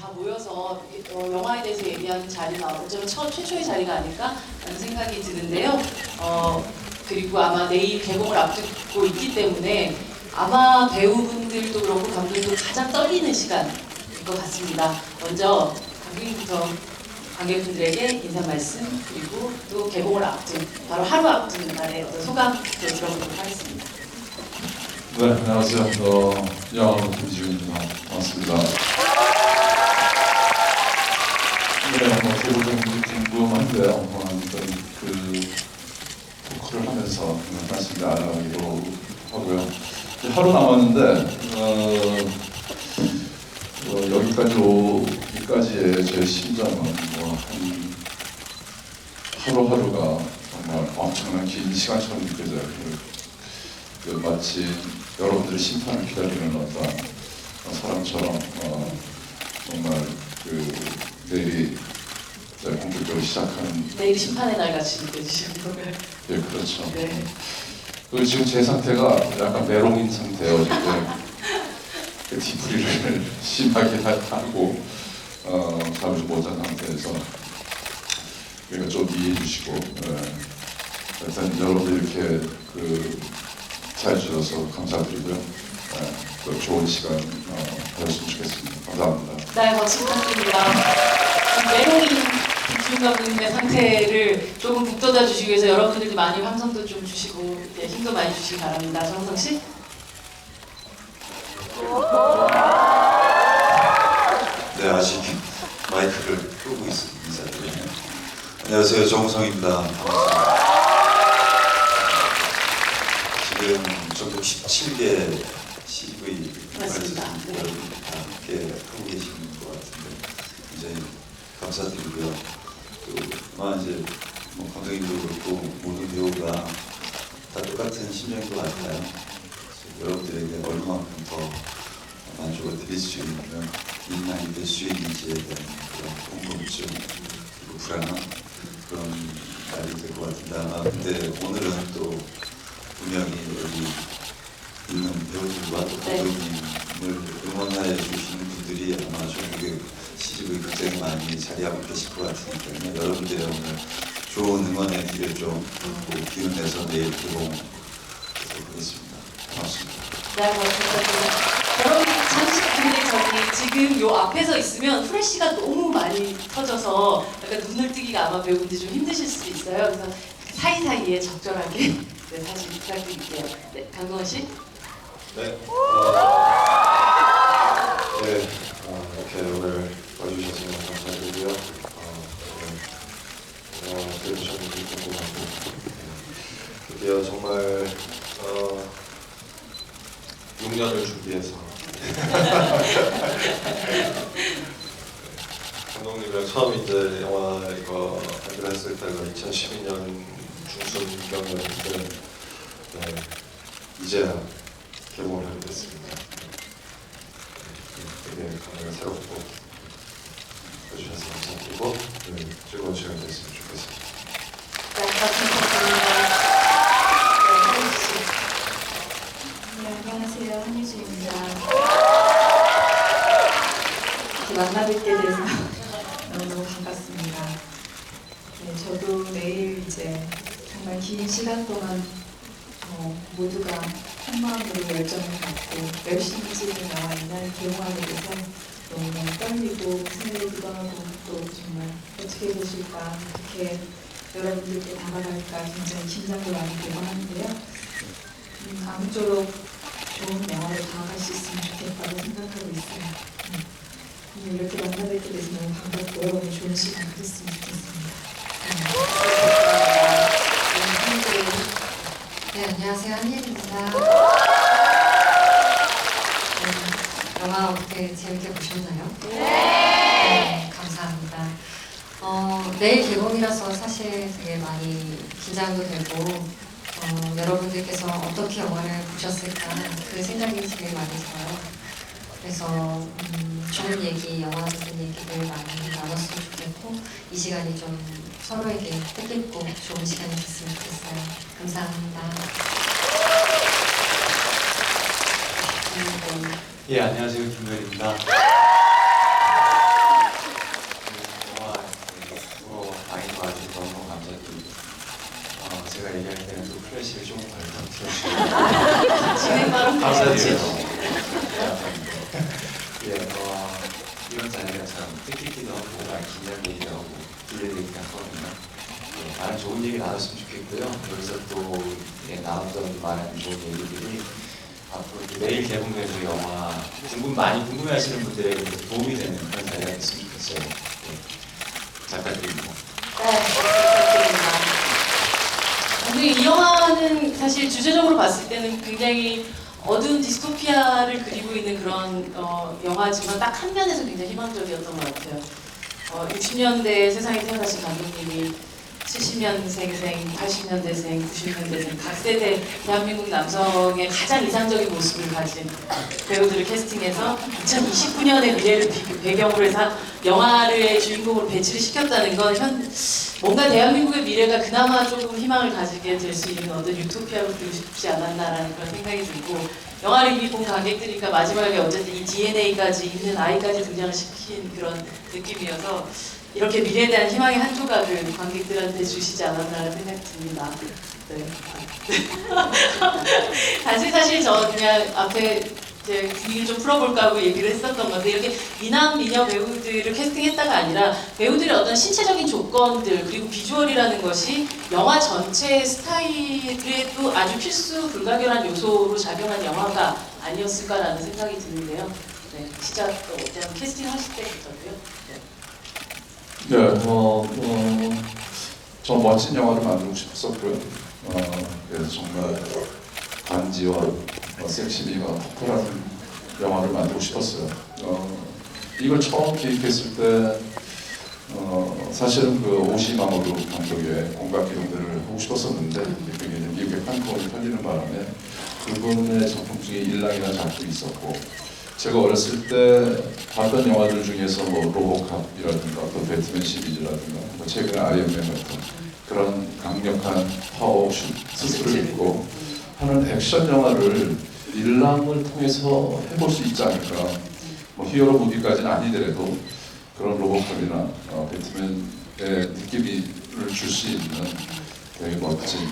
다 모여서 영화에 대해서 얘기하는 자리가 어쩌면 최초의 자리가 아닐까라는 생각이 드는데요. 그리고 아마 내일 개봉을 앞두고 있기 때문에 아마 배우분들도 그렇고 감독도 가장 떨리는 시간일 것 같습니다. 먼저 감독님부터 관객분들에게 인사 말씀 그리고 또 개봉을 앞둔 바로 하루 앞둔 날의 어떤 소감도 들어보도록 하겠습니다. 네, 안녕하세요. 영화로 김지훈입니다. 반갑습니다. 네, 개봉 좀 궁금한데요. 그 토크를 하면서 말씀을 알아가기로 하고요. 하루 남았는데 여기까지의 제 심정은 한 하루하루가 정말 엄청난 긴 시간처럼 느껴져요. 마치 여러분들의 심판을 기다리는 어떤 사람처럼 정말 내일이 본격적으로 시작하는 내일 심판의 날 같이 느껴지시는 건가요? 예, 그렇죠. 네. 그리고 지금 제 상태가 약간 메롱인 상태예요. 지금 뒤풀이를 심하게 하고 잠을 못 잔 상태에서 그러니까 좀 이해해 주시고 일단 여러분들 이렇게 잘 주셔서 감사드리고요. 또 좋은 시간 보냈으면 좋겠습니다. 감사합니다. 네, 박수 부탁드립니다. 메롱인 김지훈 감독님의 상태를 조금 북돋아 주시기 위해서 여러분들도 많이 함성도 좀 주시고 힘도 많이 주시기 바랍니다. 정우성 씨? 네, 아직 마이크를 끄고 인사드리네요. 안녕하세요, 정우성입니다. 반갑습니다. 지금 전국 17개 CV 맞습니다. 여러분 다 함께 하고 계시는 것 같은데 굉장히 감사드리고요. 또 아마 이제 감독님도 그렇고 모든 배우가 다 똑같은 심정인 것 같아요. 여러분들에게 얼마만큼 더 만족을 드릴 수 있는 인간이 될 수 있는지에 대한 그런 궁금증 그리고 불안함 그런 날이 될 것 같은데 아마 근데 오늘은 또 분명히 여기 있는 배우들과 또 감독님을 응원해 주시는 분들이 아마 전국의 시집을 굉장히 많이 자리하고 계실 것 같으니까요. 여러분들의 오늘 좋은 응원의 길을 좀 기운 내서 내일 개봉하겠습니다. 고맙습니다. 네, 고맙습니다. 여러분 잠시 근데 저기 지금 요 앞에서 있으면 프레쉬가 너무 많이 터져서 약간 눈을 뜨기가 아마 배우분들이 좀 힘드실 수도 있어요. 그래서 사이사이에 적절하게 네, 다시 부탁드릴게요. 네, 강동원 씨? 네. 이렇게 오늘 와주셔서 감사드리고요. 들으셨는지 궁금하고 드디어 정말 6년을 준비해서 감독님이랑 처음 이제 영화 이거 하기로 했을 때가 2012년 중순경이었는데 이제야 개봉을 하게 됐습니다. 되게 감회가 새롭고 해주셔서 감사드리고 즐거운 시간 됐으면 좋겠습니다. 네, 박수 부탁드립니다. 네, 하린 씨. 네, 안녕하세요. 한유주입니다. 이렇게 만나뵙게 돼서 너무 반갑습니다. 네, 저도 내일 이제 정말 긴 시간 동안 모두가 한 마음으로 열정을 갖고 열심히 찍은 영화 이날 개봉하게 돼서 너무 떨리고 설레기도 하고 또 정말 어떻게 보실까, 어떻게 여러분들께 다가갈까 굉장히 긴장도 많이 되고 하는데요. 아무쪼록 좋은 영화를 다가갈 수 있으면 좋겠다고 생각하고 있어요. 오늘 이렇게 만나뵙게 돼서 너무 반갑고요. 오늘 좋은 시간 가졌으면 좋겠습니다. 네, 안녕하세요. 한예리입니다. 영화 어떻게 재밌게 보셨나요? 네, 감사합니다. 내일 개봉이라서 사실 되게 많이 긴장도 되고 여러분들께서 어떻게 영화를 보셨을까 그 생각이 제일 많이 들어요. 그래서 좋은 얘기, 영화 같은 얘기들 많이 나눴으면 좋겠고 이 시간이 좀 서로에게 뜻깊고 좋은 시간이 됐으면 좋겠어요. 감사합니다. 예, 안녕하세요. 김도현입니다. 이런 자리가 참 뜻깊기도 하고 많이 긴장되기도 하고 기대되기도 하거든요. 많은 좋은 얘기 나눴으면 좋겠고요. 여기서 또 나왔던 많은 좋은 얘기들이 앞으로 내일 개봉되는 영화 많이 궁금해하시는 분들에게 도움이 되는 그런 자리가 됐으면 좋겠어요. 잘 부탁드립니다. 네, 부탁드립니다. 근데 이 영화는 사실 주제적으로 봤을 때는 굉장히 어두운 디스토피아를 그리고 있는 그런 영화지만 딱 한 면에서 굉장히 희망적이었던 것 같아요. 60년대 세상에 태어나신 감독님이 70년생생, 80년대생, 90년대생 각 세대 대한민국 남성의 가장 이상적인 모습을 가진 배우들을 캐스팅해서 2029년의 미래를 배경으로 해서 영화의 주인공으로 배치를 시켰다는 건 뭔가 대한민국의 미래가 그나마 조금 희망을 가지게 될 수 있는 어떤 유토피아로 그리고 싶지 않았나라는 그런 생각이 들고, 영화를 이미 본 관객들이니까 마지막에 어쨌든 이 DNA까지 있는 아이까지 등장을 시킨 그런 느낌이어서 이렇게 미래에 대한 희망의 한 조각을 관객들한테 주시지 않았나라는 생각이 듭니다. 네. 단지 사실 저 그냥 앞에 이제 분위기를 좀 풀어볼까 하고 얘기를 했었던 건데, 이렇게 미남 미녀 배우들을 캐스팅했다가 아니라 배우들의 어떤 신체적인 조건들 그리고 비주얼이라는 것이 영화 전체의 스타일에도 아주 필수 불가결한 요소로 작용한 영화가 아니었을까라는 생각이 드는데요. 네, 시작 어떤 캐스팅 하실 때부터고요. 네, 저 멋진 영화를 만들고 싶었었고요. 그래서 정말 간지와 섹시미가 폭발하는 영화를 만들고 싶었어요. 이걸 처음 기획했을 때 사실은 그 오시마모토 감독의 공각 기동들을 하고 싶었었는데, 그게 미국의 칸쿤이 팔리는 바람에 그분의 작품 중에 일랑이라는 작품이 있었고, 제가 어렸을 때 봤던 영화들 중에서 뭐 로보캅이라든가 또 배트맨 시리즈라든가 뭐 최근에 아이언맨 같은 그런 강력한 파워 수술을 입고 하는 액션 영화를 일랑을 통해서 해볼 수 있지 않을까. 뭐 히어로 무비까지는 아니더라도 그런 로보캅이나 배트맨의 느낌을 줄 수 있는 되게 멋진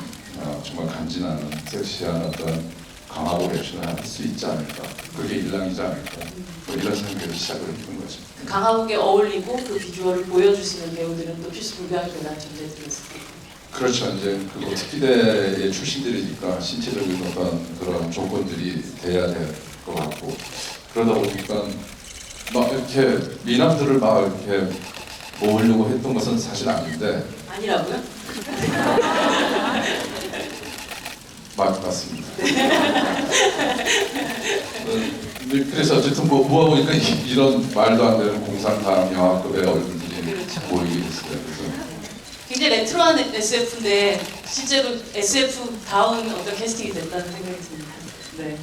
정말 간지나는 섹시한 어떤 강하고 액션을 할 수 있지 않을까. 그게 일랑이지 않을까. 뭐 이런 생각에서 시작을 했던 거죠. 강하게 어울리고 그 비주얼을 보여주시는 배우들은 또 필수 불가결한 존재들이었습니다. 그렇죠. 이제 그리고 특기대의 출신들이니까 신체적인 어떤 그런 조건들이 돼야 될 것 같고, 그러다 보니까 막 이렇게 미남들을 막 이렇게 모으려고 했던 것은 사실 아닌데. 아니라고요? 맞습니다. 그래서 어쨌든 뭐 모아보니까 이런 말도 안 되는 공상당 영화급의 얼굴들이 그렇죠. 보이게 됐어요. 그래서 굉장히 레트로한 SF인데 실제로 SF다운 어떤 캐스팅이 됐다는 생각이 듭니다. 네.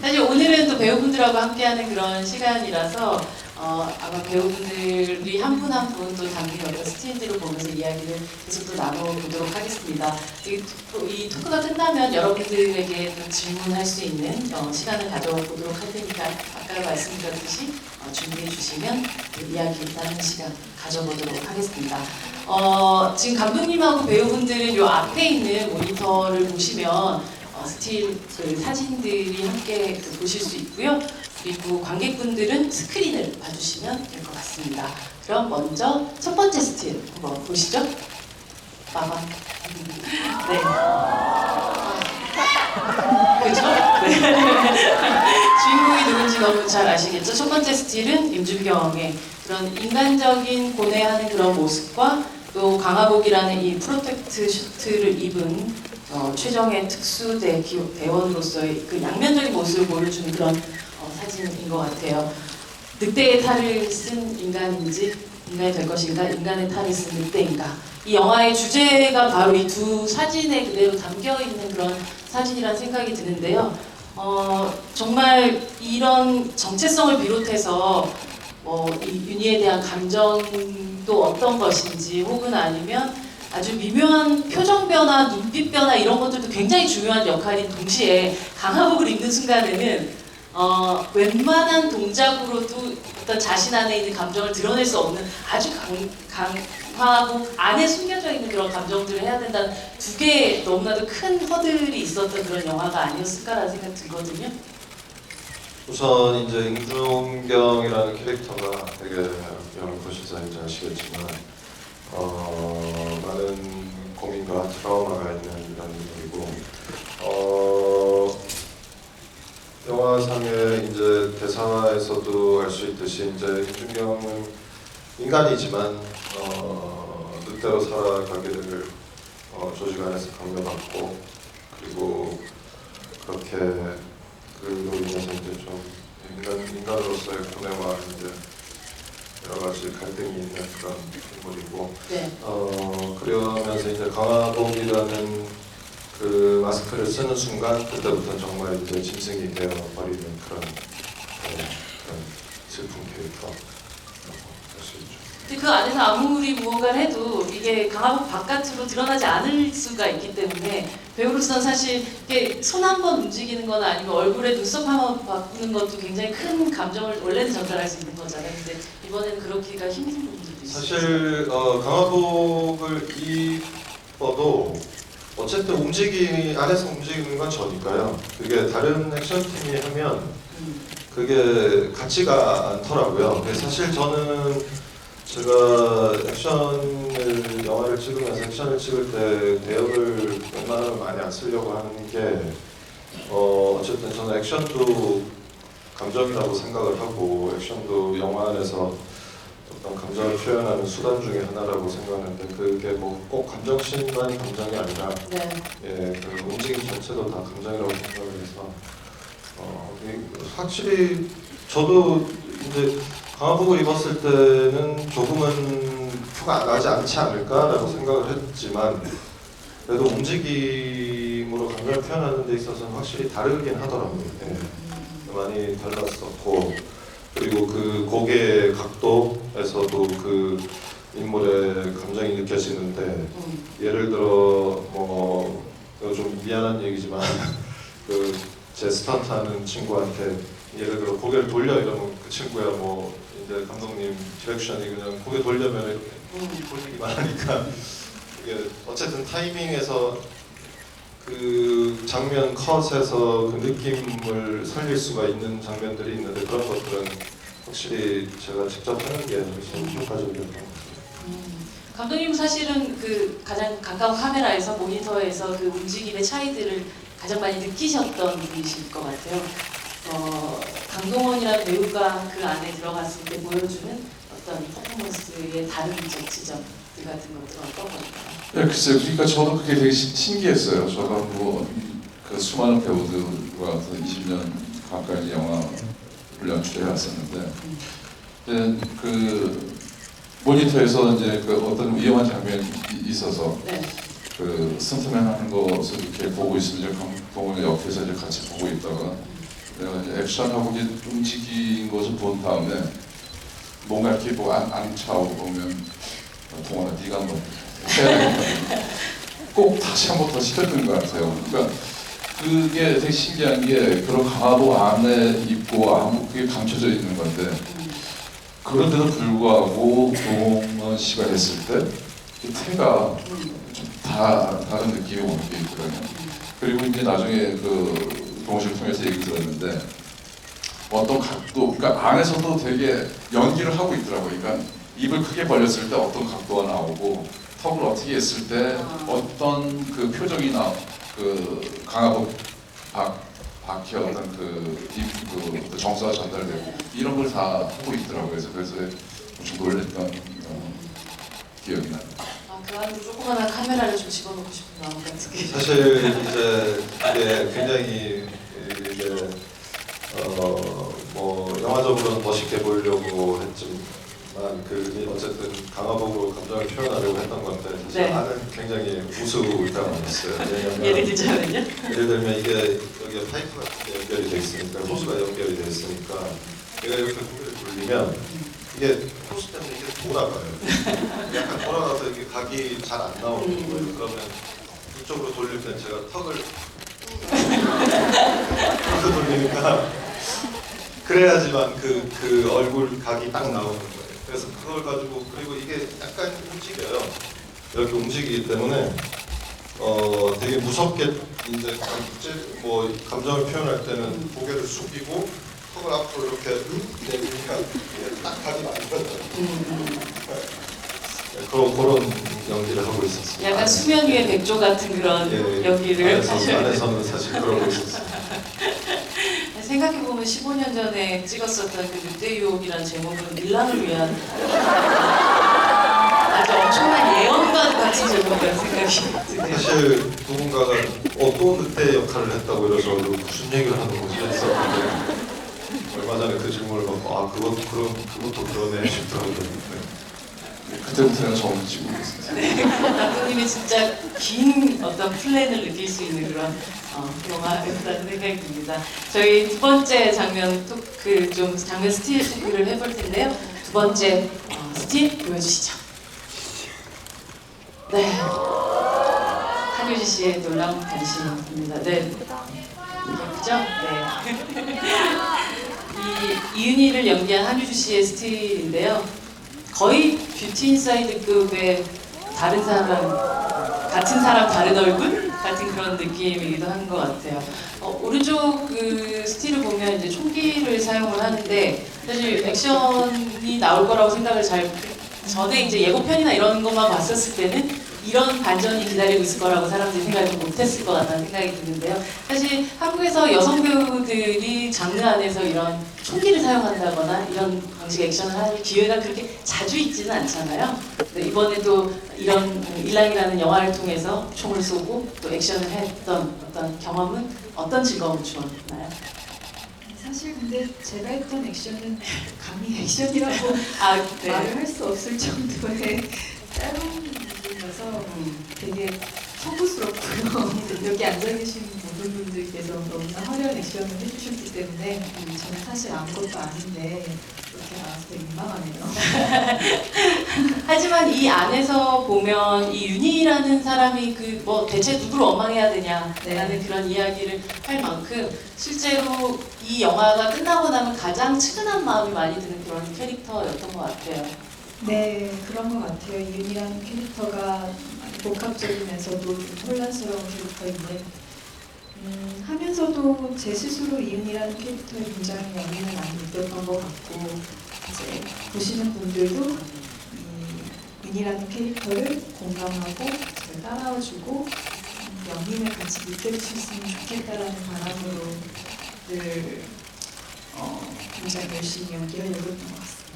사실 오늘은 또 배우분들하고 함께하는 그런 시간이라서 아마 배우분들이 한 분 한 분 또 담긴 어떤 스틸들을 보면서 이야기를 계속 또 나눠보도록 하겠습니다. 이 토크가 끝나면 여러분들에게 또 질문할 수 있는 시간을 가져보도록 할 테니까 아까 말씀드렸듯이 준비해 주시면 이야기 나누는 시간 가져보도록 하겠습니다. 지금 감독님하고 배우분들은 이 앞에 있는 모니터를 보시면 스틸 사진들이 함께 보실 수 있고요. 그리고 관객분들은 스크린을 봐주시면 될 것 같습니다. 그럼 먼저 첫 번째 스틸 한번 보시죠. 빠밤. 네. 그죠? 네. 주인공이 누군지 너무 잘 아시겠죠? 첫 번째 스틸은 임준경의 그런 인간적인 고뇌하는 그런 모습과 또 강화복이라는 이 프로텍트 슈트를 입은 최정의 특수대 대원으로서의 그 양면적인 모습을 보여주는 그런 사진인 것 같아요. 늑대의 탈을 쓴 인간인지 인간이 될 것인가, 인간의 탈을 쓴 늑대인가. 이 영화의 주제가 바로 이 두 사진에 그대로 담겨있는 그런 사진이라는 생각이 드는데요. 정말 이런 정체성을 비롯해서 이 윤희에 대한 감정도 어떤 것인지, 혹은 아니면 아주 미묘한 표정 변화, 눈빛 변화 이런 것들도 굉장히 중요한 역할인 동시에 강화복을 입는 순간에는 웬만한 동작으로도 어떤 자신 안에 있는 감정을 드러낼 수 없는 아주 강화복 안에 숨겨져 있는 그런 감정들을 해야 된다는 두 개의 너무나도 큰 허들이 있었던 그런 영화가 아니었을까라는 생각이 들거든요. 우선 이제 임준경이라는 캐릭터가 되게 여러분 보셔서 이제 아시겠지만 많은 고민과 트라우마가 있는 이런 인물이고 영화상의 이제 대사에서도 알 수 있듯이 이제 임준경은 인간이지만 늑대로 살아가기를 조직 안에서 강요받고 그리고 그렇게 그로 인해서 이제 좀 인간으로서의 고뇌와 이제 여러 가지 갈등이 있는 그런 인물이고 네. 그러면서 이제 강화복이라는 그 마스크를 쓰는 순간 그때부터 정말 이제 짐승이 되어 버리는 그런 그런 슬픈 캐릭터 할수 있죠. 근데 그 안에서 아무리 무언가를 해도 이게 강화복 바깥으로 드러나지 않을 수가 있기 때문에 배우로서는 사실 손 한 번 움직이는 거나 아니면 얼굴에 눈썹 한 번 바꾸는 것도 굉장히 큰 감정을 원래는 전달할 수 있는 거잖아요. 근데 이번에는 그렇기가 힘든 부분들도 있어요. 사실 강화복을 입어도 어쨌든 안에서 움직이는 건 저니까요. 그게 다른 액션팀이 하면 그게 같지가 않더라고요. 사실 저는 제가 영화를 찍으면서 액션을 찍을 때 대역을 웬만하면 많이 안 쓰려고 하는 게 어쨌든 저는 액션도 감정이라고 생각을 하고 액션도 영화 안에서 어떤 감정을 표현하는 수단 중에 하나라고 생각하는데 그게 뭐 꼭 감정씬만 감정이 아니라 네. 그 움직임 자체도 다 감정이라고 생각을 해서 확실히 저도 이제 강화복을 입었을 때는 조금은 표가 나지 않지 않을까라고 생각을 했지만 그래도 움직임으로 감정을 표현하는 데 있어서는 확실히 다르긴 하더라고요. 많이 달랐었고 그리고 그 고개 각도에서도 그 인물의 감정이 느껴지는데 예를 들어 좀 미안한 얘기지만 제 스턴트하는 친구한테 예를 들어 고개를 돌려 이러면 그 친구야 이제 감독님 디렉션이 그냥 고개 돌려면 이렇게 돌리기만 하니까 이게 어쨌든 타이밍에서 그 장면 컷에서 그 느낌을 살릴 수가 있는 장면들이 있는데 그런 것들은 확실히 제가 직접 하는 게 훨씬 효과적이었던 것 같아요. 감독님 사실은 그 가장 가까운 카메라에서 모니터에서 그 움직임의 차이들을 가장 많이 느끼셨던 분이실 것 같아요. 강동원이라는 배우가 그 안에 들어갔을 때 보여주는 어떤 퍼포먼스의 다른 지점 같은 것들은 어떤 걸까요? 네, 글쎄요. 그러니까 저도 그게 되게 신기했어요. 저가 그 수많은 배우들과 20년 가까이 영화를 연출해 왔었는데, 그 모니터에서 이제 그 어떤 위험한 장면이 있어서 네. 그 스턴트맨 하는 것을 이렇게 보고 있으면 이제 강동원이 옆에서 이제 같이 보고 있다가 내가 이제 액션하고 이제 움직인 것을 본 다음에 뭔가 이렇게 안 차오고 보면 동원아 네가 한번 꼭 다시 한 번 더 시켰던 것 같아요. 그러니까 그게 되게 신기한 게 그런 강화복 안에 입고 그게 감춰져 있는 건데 그런데도 불구하고 동원 씨가 했을 때 그 태가 좀 다른 느낌이 오는 게 있거든요. 그리고 이제 나중에 그 동원 씨를 통해서 얘기 들었는데 어떤 각도, 그러니까 안에서도 되게 연기를 하고 있더라고요. 그러니까 입을 크게 벌렸을 때 어떤 각도가 나오고 턱을 어떻게 했을 때 어떤 그 표정이 그 강화복 박혀 어떤 그 정서가 전달되고 이런 걸 다 하고 있더라고요. 그래서 좀 놀랬던 기억이 나요. 그 안에 조그마한 카메라를 좀 집어넣고 싶은 마음 같은 게. 사실 이제 이게 굉장히 이게 영화적으로는 멋있게 보이려고 했지만 어쨌든 강화복으로 감정을 표현하려고 했던 건데 사실 네. 안은 굉장히 우스꽝했어요. 왜냐면 예를 들자면요? 예를 들면 이게 여기에 파이프 같은 게 연결이 돼 있으니까 호스가 연결이 돼 있으니까 내가 이렇게 고개를 돌리면 이게 호스 때문에 이게 돌아가요. 약간 돌아가서 이게 각이 잘 안 나오는 거예요. 그러면 이쪽으로 돌릴 땐 제가 턱을 이렇게 돌리니까 그래야지만 그 얼굴 각이 딱 나오는 거예요. 그래서 그걸 가지고 그리고 이게 약간 움직여요. 이렇게 움직이기 때문에 되게 무섭게 이제 감정을 표현할 때는 고개를 숙이고 턱을 입을 앞으로 이렇게 내밀면 이게 딱 각이 만들어져요. 그런 연기를 하고 있었습니다. 약간 수면 위의 백조 같은 그런 연기를 안에서는 사실 그러고 있었습니다. 생각해보면 15년 전에 찍었었던 그 늑대 유혹이라는 제목은 밀란을 위한 아주 엄청난 예언과 같은 제목이라는 생각이 드네요. 사실 누군가가 또 늑대 역할을 했다고 이러서 무슨 얘기를 하는 거지 했었는데 얼마 전에 그 질문을 받고 그것도 그러네 싶더라고요. 그때부터는 처음 찍고 있습니다. 네, 감독님이 진짜 긴 어떤 플랜을 느낄 수 있는 그런 영화였다는 생각이 듭니다. 저희 두 번째 장면 좀 장면 스틸 토크를 해볼 텐데요. 두 번째 스틸 보여주시죠. 네, 한유지 씨의 놀라운 변신입니다. 네, 예쁘죠? 네. 이 이윤희를 연기한 한유주 씨의 스틸인데요. 거의 뷰티 인사이드급의 다른 사람, 같은 사람 다른 얼굴 같은 그런 느낌이기도 한 것 같아요. 오른쪽 그 스틸을 보면 이제 총기를 사용을 하는데 사실 액션이 나올 거라고 생각을 전에 이제 예고편이나 이런 것만 봤었을 때는 이런 반전이 기다리고 있을 거라고 사람들이 생각을 못했을 것 같다는 생각이 드는데요. 사실 한국에서 여성 배우들이 장르 안에서 이런 총기를 사용한다거나 이런 방식 액션을 할 기회가 그렇게 자주 있지는 않잖아요. 이번에도 이런 일랑이라는 영화를 통해서 총을 쏘고 또 액션을 했던 어떤 경험은 어떤 즐거움을 주었나요? 사실 근데 제가 했던 액션은 감히 액션이라고 네. 말을 할 수 없을 정도의 짧은 부분이라서 되게 서구스럽고요. 여기 앉아 계신 모든 분들께서 너무나 화려한 액션을 해주셨기 때문에 저는 사실 아무것도 아닌데 이렇게 나와서 되게 민망하네요. 하지만 이 안에서 보면 이 윤희라는 사람이 대체 누구를 원망해야 되냐라는 그런 이야기를 할 만큼 실제로 이 영화가 끝나고 나면 가장 측은한 마음이 많이 드는 그런 캐릭터였던 것 같아요. 네, 그런 것 같아요. 윤이라는 캐릭터가 복합적이면서도 좀 혼란스러운 캐릭터인데 하면서도 제 스스로 이은이라는 캐릭터에 굉장히 영향을 많이 느꼈던 것 같고 이제 보시는 분들도 이 윤이라는 캐릭터를 공감하고 잘 따라와주고 연민을 같이 느껴주셨으면 좋겠다라는 바람으로 늘 굉장히 열심히 연기하려고 했던 것 같습니다.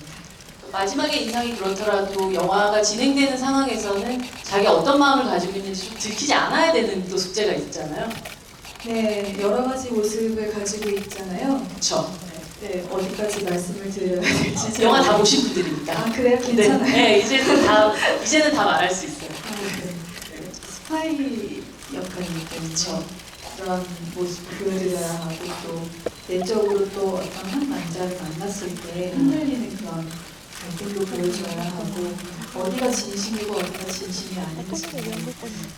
마지막에 인상이 그렇더라도 영화가 진행되는 상황에서는 자기가 어떤 마음을 가지고 있는지 좀 들키지 않아야 되는 또 숙제가 있잖아요. 네, 여러 가지 모습을 가지고 있잖아요. 그렇죠. 네, 어디까지 말씀을 드려야 될지. 영화 다 보신 분들이니까. 아, 그래요? 괜찮아요? 네, 이제는 다 말할 수 있어요. 네. 스파이 역할이기 때문에 그런 모습을 보여드려야 하고 또 내적으로 또 어떤 한 남자를 만났을 때 흔들리는 그런 갈등도 보여줘야 하고 어디가 진심이고 어디가 진심이 아닌지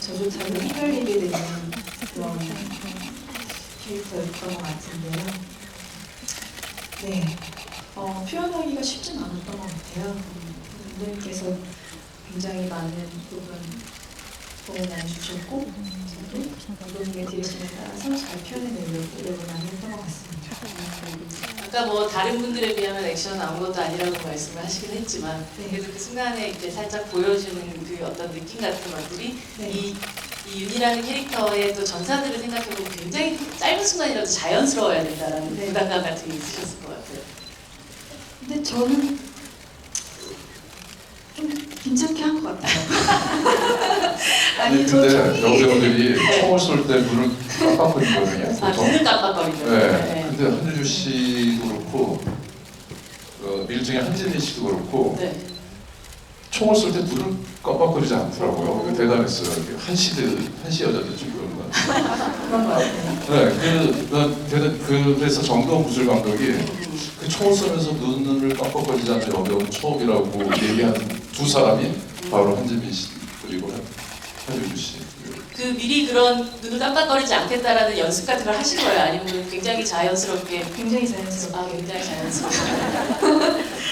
저조차도 헷갈리게 되는 그런 캐릭터였던 것 같은데요. 네, 표현하기가 쉽진 않았던 것 같아요. 분들께서 굉장히 많은 부분 응원해주셨고 저도 감독님의 디렉션에 따라서 잘 표현해내려고 노력을 많이 했던 것 같습니다. 아까 다른 분들에 비하면 액션은 아무것도 아니라고 말씀을 하시긴 했지만 네. 그래도 그 순간에 이제 살짝 보여주는 그 어떤 느낌 같은 것들이 네. 이 윤이라는 캐릭터의 또 전사들을 생각해보면 굉장히 짧은 순간이라도 자연스러워야 된다라는 네. 부담감 같은 게 있으셨을 것 같아요. 근데 저는 좀 괜찮게 한 것 같아요. 아니 저 근데 총이- 여배우들이 총을 쏠 때 눈을 깜빡거리거든요. 보통. 눈을 깜빡거리죠. 네. 근데 한유주 씨도 그렇고 밀중에 한진미 씨도 그렇고 네. 총을 쏠 때 눈을 깜빡거리지 않더라고요. 이거 대단했어요. 이렇게 한시 여자들 좀 그런가. 그런 것 같아요. 네, 그래서 정동훈 무술 감독이 그 총을 쏘면서 눈을 깜빡거리지 않는 여배우는 처음이라고 얘기한 두 사람이 바로 한진미 씨 그리고 한유주 씨. 그 미리 그런 눈을 깜빡거리지 않겠다라는 연습 같은 걸 하신 거예요? 아니면 굉장히 자연스럽게? 굉장히 자연스럽게. 굉장히 자연스럽게.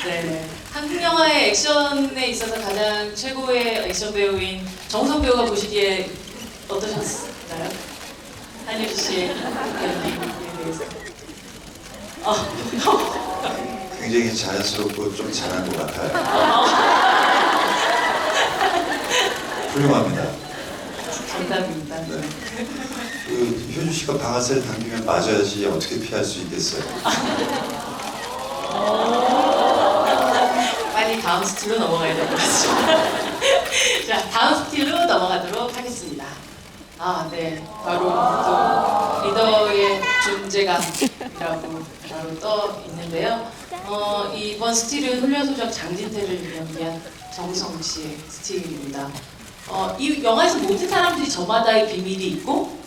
네. 한국 영화의 액션에 있어서 가장 최고의 액션 배우인 정우성 배우가 보시기에 어떠셨나요? 한유주 씨의 연기에 대해서. 굉장히 자연스럽고 좀 잘한 것 같아요. 훌륭합니다. 정답입니다. 네. 그 효주 씨가 방아쇠를 당기면 맞아야지 어떻게 피할 수 있겠어요. 빨리 다음 스틸로 넘어가야 될 것 같습니다. 자, 다음 스틸로 넘어가도록 하겠습니다. 아, 네. 바로 또 리더의 존재감이라고 바로 떠 있는데요. 이번 스틸은 훈련소장 장진태를 연기한 정우성 씨의 스틸입니다. 이 영화에서 모든 사람들이 저마다의 비밀이 있고,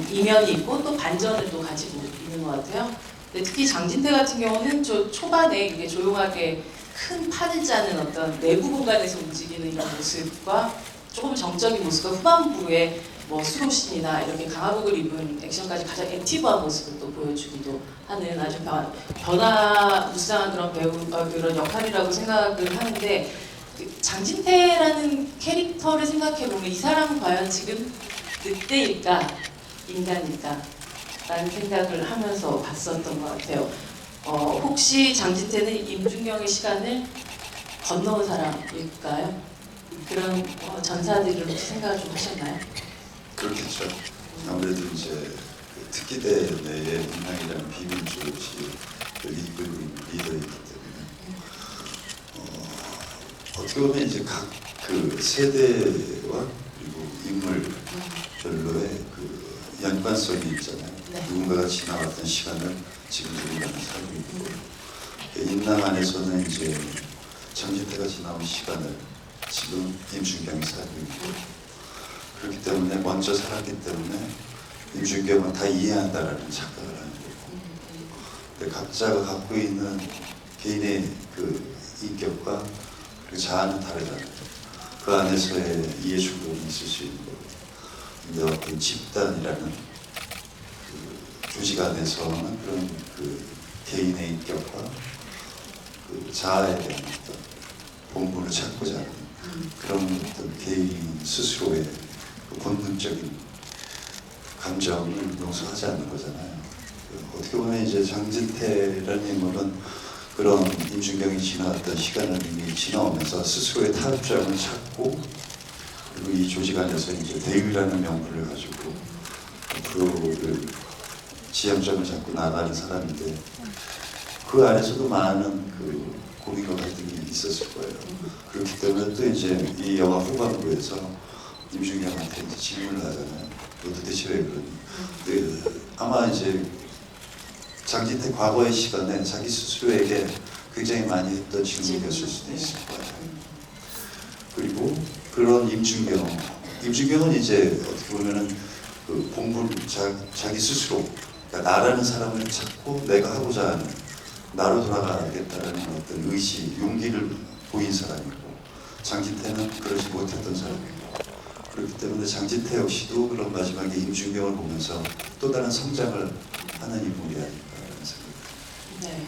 이면이 있고, 또 반전을 또 가지고 있는 것 같아요. 근데 특히 장진태 같은 경우는 초반에 이게 조용하게 큰 판을 짜는 어떤 내부 공간에서 움직이는 이런 모습과 조금 정적인 모습과 후반부에 뭐 수로신이나 이렇게 강화복을 입은 액션까지 가장 액티브한 모습을 또 보여주기도 하는 아주 변화무쌍한 그런 그런 역할이라고 생각을 하는데, 그 장진태라는 캐릭터를 생각해보면 이 사람은 과연 지금 늑대일까 인간일까 라는 생각을 하면서 봤었던 것 같아요. 혹시 장진태는 임준경의 시간을 건너온 사람일까요? 그런 전사들을 혹시 생각을 좀 하셨나요? 그렇겠죠. 아무래도 이제 그 특기대 내에 인상이라는 비밀 조직을 이끌고 있는 리더이기 때문에 어떻게 보면 이제 각 그 세대와 그리고 인물별로의 그 연관성이 있잖아요. 네. 누군가가 지나갔던 시간을 지금 누군가는 살고 있고, 인랑 안에서는 이제 장진태가 지나온 시간을 지금 임준경이 살고 있고, 그렇기 때문에 먼저 살았기 때문에 임준경은 다 이해한다라는 착각을 하는 거고, 근데 각자가 갖고 있는 개인의 그 인격과 그리고 자아는 다르잖아요. 그 안에서의 이해 충돌이 있을 수 있는 거고, 근데 어떤 집단이라는 그 조직 안에서는 그런 그 개인의 인격과 그 자아에 대한 어떤 본분을 찾고자 하는 그런 어떤 개인 스스로의 그 본능적인 감정을 용서하지 않는 거잖아요. 어떻게 보면 이제 장진태라는 인물은 그런 임준경이 지나왔던 시간을 이미 지나오면서 스스로의 타협점을 찾고, 그리고 이 조직 안에서 이제 대의라는 명분을 가지고 앞으로 그 지향점을 잡고 나가는 사람인데, 그 안에서도 많은 그 고민과 갈등이 있었을 거예요. 그렇기 때문에 또 이제 이 영화 후반부에서 임준경한테 이제 질문을 하잖아요. 너 도대체 왜 그러니? 그 아마 이제 장진태 과거의 시간에 자기 스스로에게 굉장히 많이 했던 질문이었을 수도 있을 거예요. 그리고 그런 임준경은 이제 어떻게 보면은 그 본분, 자기 스스로, 그러니까 나라는 사람을 찾고 내가 하고자 하는, 나로 돌아가겠다라는 어떤 의지, 용기를 보인 사람이고, 장진태는 그러지 못했던 사람이고, 그렇기 때문에 장진태 역시도 그런 마지막에 임준경을 보면서 또 다른 성장을 하는 인물이 아닐까라는 생각이 듭니다. 네.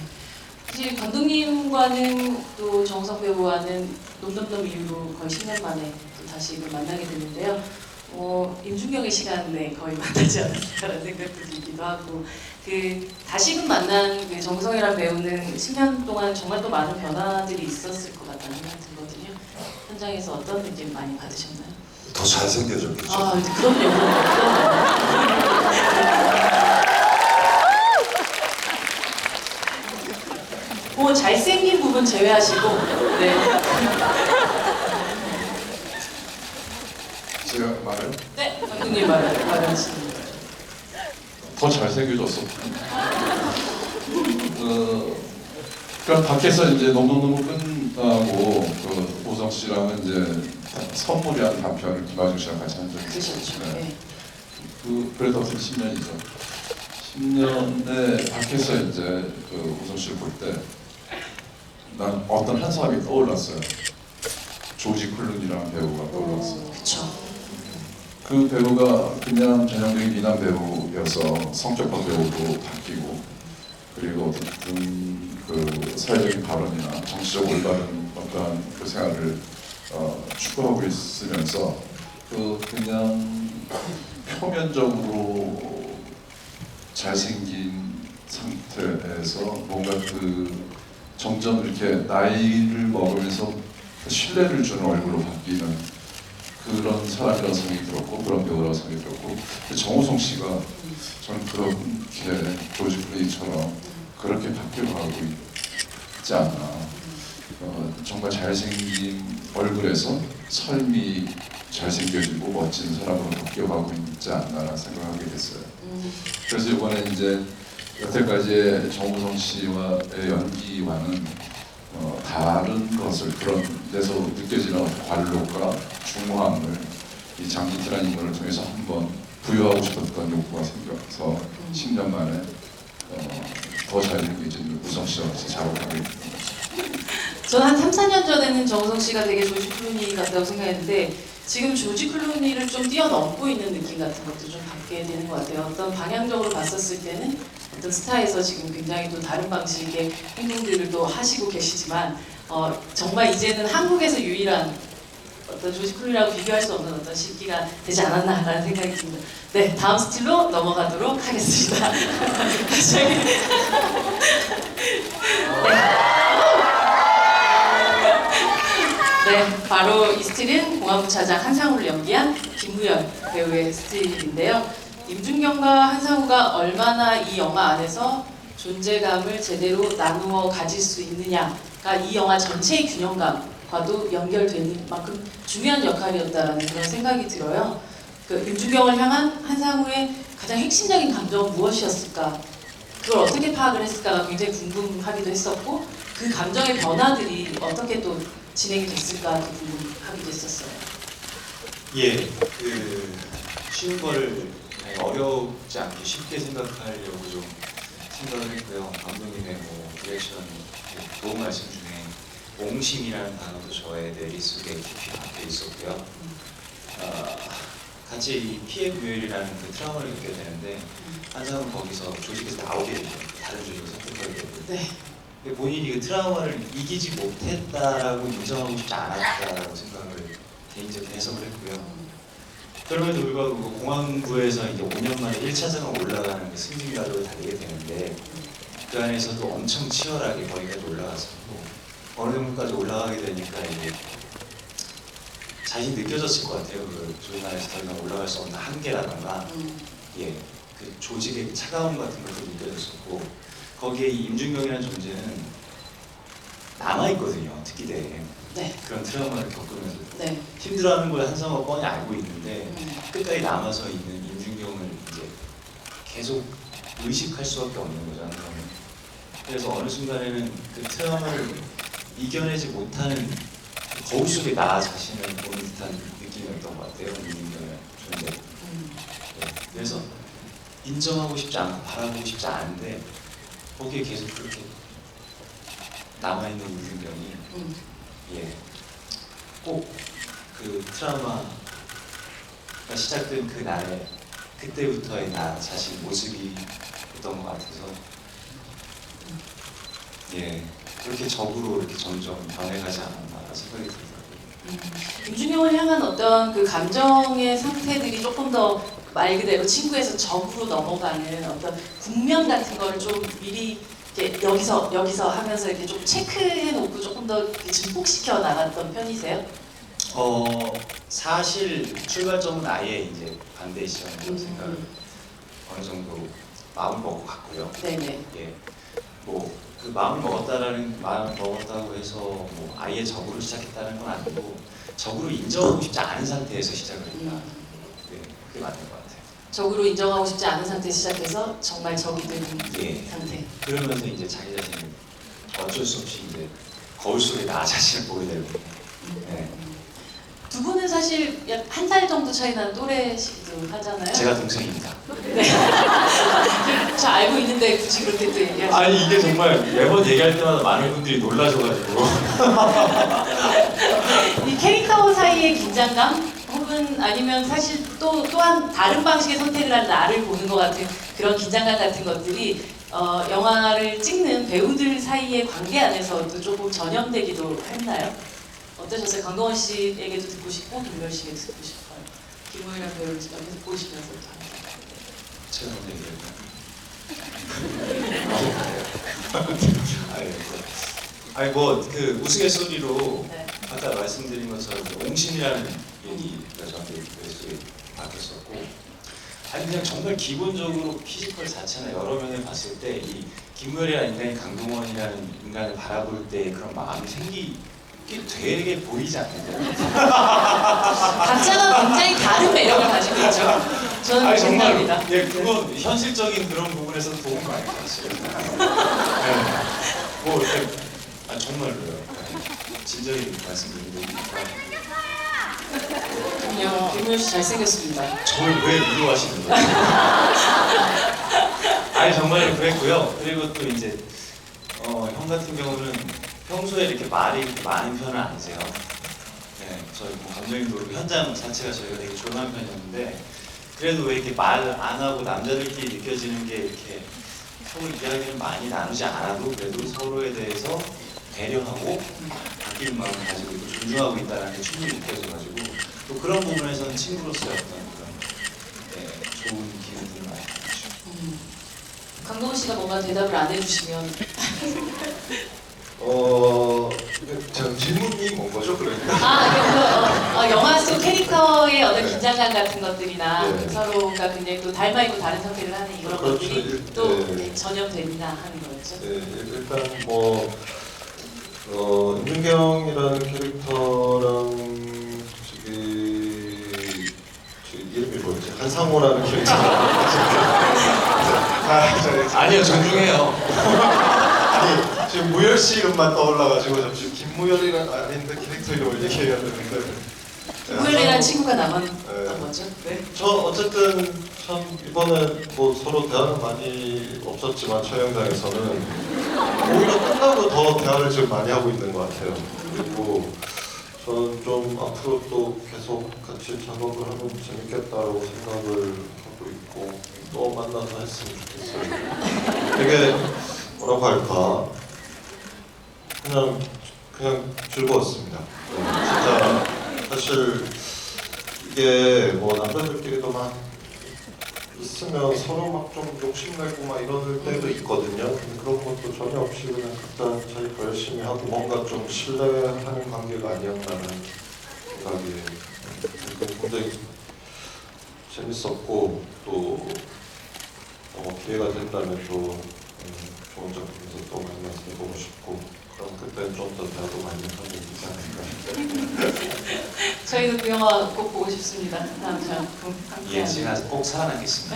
사실 감독님과는 또 정우성 배우와는 놈놈놈 이후로 거의 10년 만에 또 다시 만나게 됐는데요. 임준경의 시간에 거의 만나지 않았을까라는 생각도 들기도 하고, 그 다시금 만난 그 정우성이라는 배우는 10년 동안 정말 또 많은 변화들이 있었을 것 같다는 생각이 들거든요. 현장에서 어떤 느낌 많이 받으셨나요? 더 잘생겨졌겠죠. 아, 그럼요. 뭐 잘생긴 부분 제외하시고, 네. 제가 말을 네, 감독님 말하시는 더 잘생겨졌어. 그러니까 밖에서 이제 너무너무 끝나고 그 오성 씨랑은 이제 선물이라는 단편을 김하중 씨랑 같이 한 적이 있었어요. 그렇죠. 네. 그래도 어떻게 10년이죠. 10년에 밖에서 이제 그 오성 씨를 볼 때 난 어떤 한 사람이 떠올랐어요. 조지 클루니라는 배우가 떠올랐어요. 그렇죠. 그 배우가 그냥 전형적인 미남 배우여서 성격과 배우도 바뀌고, 그리고 어떤 그 사회적인 발언이나 정치적 올바른 어떤 그 생활을 추구하고 있으면서 그냥 표면적으로 잘생긴 상태에서 뭔가 그 점점 이렇게 나이를 먹으면서 신뢰를 주는 얼굴로 바뀌는 그런 사람이라고 생각이 들었고 그런 배우라고 생각이 들었고 정우성 씨가 저는 그렇게 조지 클레이처럼 그렇게 바뀌어가고 있지 않나. 정말 잘생긴 얼굴에서 삶이 잘생겨지고 멋진 사람으로 바뀌어가고 있지 않나 생각하게 됐어요. 그래서 이번에 이제 여태까지의 정우성 씨와의 연기와는 다른 것을 그런 데서 느껴지는 관록과 중후함을 이 장기태라는 인물을 통해서 한번 부여하고 싶었던 욕구가 생겨서 10년 만에 더 잘생겨진 우성 씨와 같이 작업하게 됩니다. 저는 한 3, 4년 전에는 정우성 씨가 되게 조지 클루니 같다고 생각했는데 지금 조지 클루니를 좀 뛰어넘고 있는 느낌 같은 것도 좀 받게 되는 것 같아요. 어떤 방향적으로 봤었을 때는 어떤 스타에서 지금 굉장히 또 다른 방식의 행동들을 또 하시고 계시지만 정말 이제는 한국에서 유일한 어떤 조지 클루니라고 비교할 수 없는 어떤 시기가 되지 않았나라는 생각이 듭니다. 네, 다음 스틸로 넘어가도록 하겠습니다. 네, 바로 이 스틸은 공안부 차장 한상우를 연기한 김무현 배우의 스틸인데요. 임준경과 한상우가 얼마나 이 영화 안에서 존재감을 제대로 나누어 가질 수 있느냐가 이 영화 전체의 균형감과도 연결되는 만큼 중요한 역할이었다라는 그런 생각이 들어요. 그 임준경을 향한 한상우의 가장 핵심적인 감정은 무엇이었을까? 그걸 어떻게 파악을 했을까가 굉장히 궁금하기도 했었고 그 감정의 변화들이 어떻게 또 진행이 됐을까도 궁금하기도 했었어요. 예, 그 쉬운 거를 어렵지 않게 쉽게 생각하려고 좀 생각을 했고요. 감독님의 뭐 디렉션 좋은 말씀 중에 옹심이라는 단어도 저의 머릿속에 깊이 박혀 있었고요. 같이 이 피해 구별이라는 그 트라우마를 겪게 되는데 한상은 거기서 조직에서 나오게 되죠. 다른 조직을 선택하게 되고. 네. 본인이 그 트라우마를 이기지 못했다라고 인정하고 싶지 않았다라고 생각을 개인적으로 해석을 했고요. 그럼에도 불구하고 그 공항부에서 이제 5년 만에 1차장을 올라가는 그 승진가족을 달리게 되는데 그 안에서도 엄청 치열하게 거기까지 올라갔었고 어느 정도까지 올라가게 되니까 이제 자신이 느껴졌을 것 같아요. 그 조직안에서 더 이상 올라갈 수 없는 한계라던가 예, 그 조직의 차가움 같은 것도 느껴졌었고 거기에 이 임준경이라는 존재는 남아있거든요. 특기대에. 네. 그런 트라우마를 겪으면서 네. 힘들어하는 걸 한상우가 뻔히 알고 있는데 끝까지 남아서 있는 임준경을 이제 계속 의식할 수밖에 없는 거죠. 한상우는. 그래서 어느 순간에는 그 트라우마를 이겨내지 못하는 거울 속에 나 자신을 보는 듯한 느낌이었던 것 같아요. 임준경의 존재. 네. 그래서 인정하고 싶지 않고 바라보고 싶지 않은데 거기에 계속 그렇게 남아있는 임준경이 예, 꼭 그 트라우마가 시작된 그 날에 그때부터의 나 자신 모습이 있던 것 같아서 예, 그렇게 적으로 이렇게 점점 변해가지 않았나 생각이 들더라고요. 임준경을 향한 어떤 그 감정의 상태들이 조금 더 말 그대로 친구에서 적으로 넘어가는 어떤 국면 같은 거를 좀 미리 이렇게 여기서 하면서 이렇게 좀 체크해 놓고 조금 더 증폭시켜 나갔던 편이세요? 사실 출발점은 아예 이제 반대 시점이라고 생각을 어느 정도 마음을 먹고 갔고요. 네네. 예, 뭐 그 마음을 먹었다고 해서 뭐 아예 적으로 시작했다는 건 아니고 적으로 인정하고 싶지 않은 상태에서 시작을 했다. 네, 그게 맞는 것 같아요. 적으로 인정하고 싶지 않은 상태에서 시작해서 정말 적이 되는 예. 상태. 그러면서 이제 자기 자신을 어쩔 수 없이 이제 거울 속에 나 자신을 보게 되고. 네. 두 분은 사실 약 한 달 정도 차이 나는 또래시기도 하잖아요. 제가 동생입니다. 네. 저 알고 있는데 굳이 그렇게 또 얘기하시죠. 아니 이게 정말 매번 얘기할 때마다 많은 분들이 놀라셔가지고. 이 캐릭터 사이의 긴장감 혹은 아니면 사실 또한 다른 방식의 선택을 한 나를 보는 것 같은 그런 긴장감 같은 것들이 영화를 찍는 배우들 사이의 관계 안에서도 조금 전염되기도 했나요? 어떠셨어요? 강동원 씨에게도 듣고 싶고 김별 씨에게도 듣고 싶어요. 김우현이랑 배우를 여기서 보시면서 제가 먼저 얘기할까요? 아니 뭐 그 우스갯소리로 네. 아까 말씀드린 것처럼 옹심이라는 얘기가 저한테 머릿속에 박혔었고, 아니 그냥 정말 기본적으로 피지컬 자체나 여러 면을 봤을 때 이 김무열이라는 인간이 강동원이라는 인간을 바라볼 때 그런 마음이 생기게 되게 보이지 않는데요? 각자가 굉장히 다른 매력을 가지고 있죠. 저는 아니 그 정말 생각입니다. 예 그거 현실적인 그런 부분에서 도움 많이 받았어요. 네. 뭐 이렇게 정말로요. 네. 진정히 말씀드리는데 그럼요. 김무열 씨 잘생겼습니다. 저를 왜 위로하시는 거예요? 아니 정말 그랬고요. 그리고 또 이제 형 같은 경우는 평소에 이렇게 말이 이렇게 많은 편은 아니세요. 네, 저희 뭐 감정님도 그렇고 현장 자체가 저희가 되게 조용한 편이었는데 그래도 왜 이렇게 말 안 하고 남자들끼리 느껴지는 게 이렇게 서로 이야기를 많이 나누지 않아도 그래도 서로에 대해서 배려하고 바뀌는 마음을 가지고 또 존중하고 있다는 게 충분히 느껴져가지고 또 그런 부분에서는 친구로서의 어떤 그런 좋은 기분들을 많이 받았죠. 강동원 씨가 뭔가 대답을 안 해주시면 저 질문이 뭔 거죠, 그러니까? 영화 속 캐릭터의 어떤 긴장감 같은 것들이나 네. 서로가 굉장히 또 닮아 있고 다른 선택을 하는 이런 그렇죠. 것들이 또 네. 전염되나 하는 거였죠. 네, 일단 뭐 임준경이라는 캐릭터랑 저기 이름이 뭐였지? 한상호라는 캐릭터. 아니요, 존중해요. 아니 지금 무열 씨 이름만 떠올라가지고 잠시 김무열이란 아닌데 캐릭터 이름을 얘기해야 되는데. 무열이라는 친구가 남았던 네. 거죠. 네. 저 어쨌든 참 이번에 뭐 서로 대화는 많이 없었지만 촬영장에서는 오히려 끝나고 더 대화를 지금 많이 하고 있는 것 같아요. 그리고 저는 좀 앞으로 또 계속 같이 작업을 하면 재밌겠다라고 생각을 하고 있고 또 만나서 했으면 좋겠어요. 되게 뭐라고 할까 그냥 즐거웠습니다. 네, 진짜 사실 이게 뭐 남자들끼리도 막 있으면 서로 막 좀 욕심내고 막 이럴 때도 있거든요. 근데 그런 것도 전혀 없이 그냥 각자 자기 거 열심히 하고 뭔가 좀 신뢰하는 관계가 아니었다는 생각이 굉장히 재밌었고 또 기회가 된다면 또 좋은 작품에서 또 만나서 해보고 싶고 그럼 그때는 좀 더 대화도 많이 하고 있지 않을까. 저희도 그 영화 꼭 보고 싶습니다. 다음 작품 예, 함께하는. 제가 꼭 살아남겠습니다.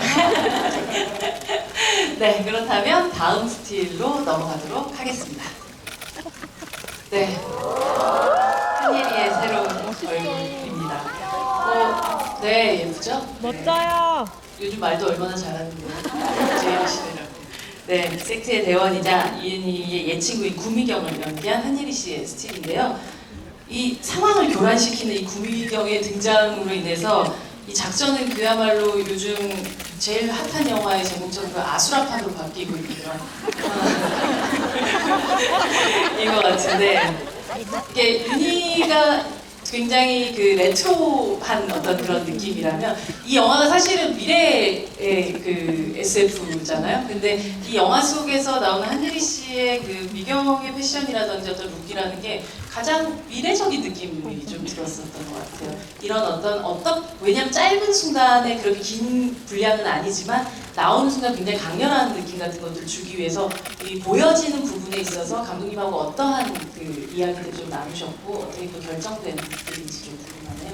네, 그렇다면 다음 스틸로 넘어가도록 하겠습니다. 네, 한예리의 새로운 얼굴입니다. 네, 예쁘죠? 멋져요. 요즘 말도 얼마나 잘하는데요. 제이홉 씨는. 네, 섹트의 대원이자 이은희의 예친구인 구미경을 연기한 한예리 씨의 스틸인데요. 이 상황을 교란시키는 이 구미경의 등장으로 인해서 이 작전은 그야말로 요즘 제일 핫한 영화의 제목처럼 그 아수라판으로 바뀌고 있는 이것 같은데 이게 윤희가 굉장히 그 레트로한 어떤 그런 느낌이라면 이 영화가 사실은 미래의 그 SF잖아요. 근데 이 영화 속에서 나오는 한예리 씨의 그 미경의 패션이라든지 어떤 룩이라는 게 가장 미래적인 느낌이 좀 들었었던 것 같아요. 이런 어떤 왜냐면 짧은 순간에 그렇게 긴 분량은 아니지만 나오는 순간 굉장히 강렬한 느낌 같은 것들을 주기 위해서 이 보여지는 부분에 있어서 감독님하고 어떠한 그 이야기를 좀 나누셨고 어떻게 또 결정된 부분인지 좀 궁금하네요.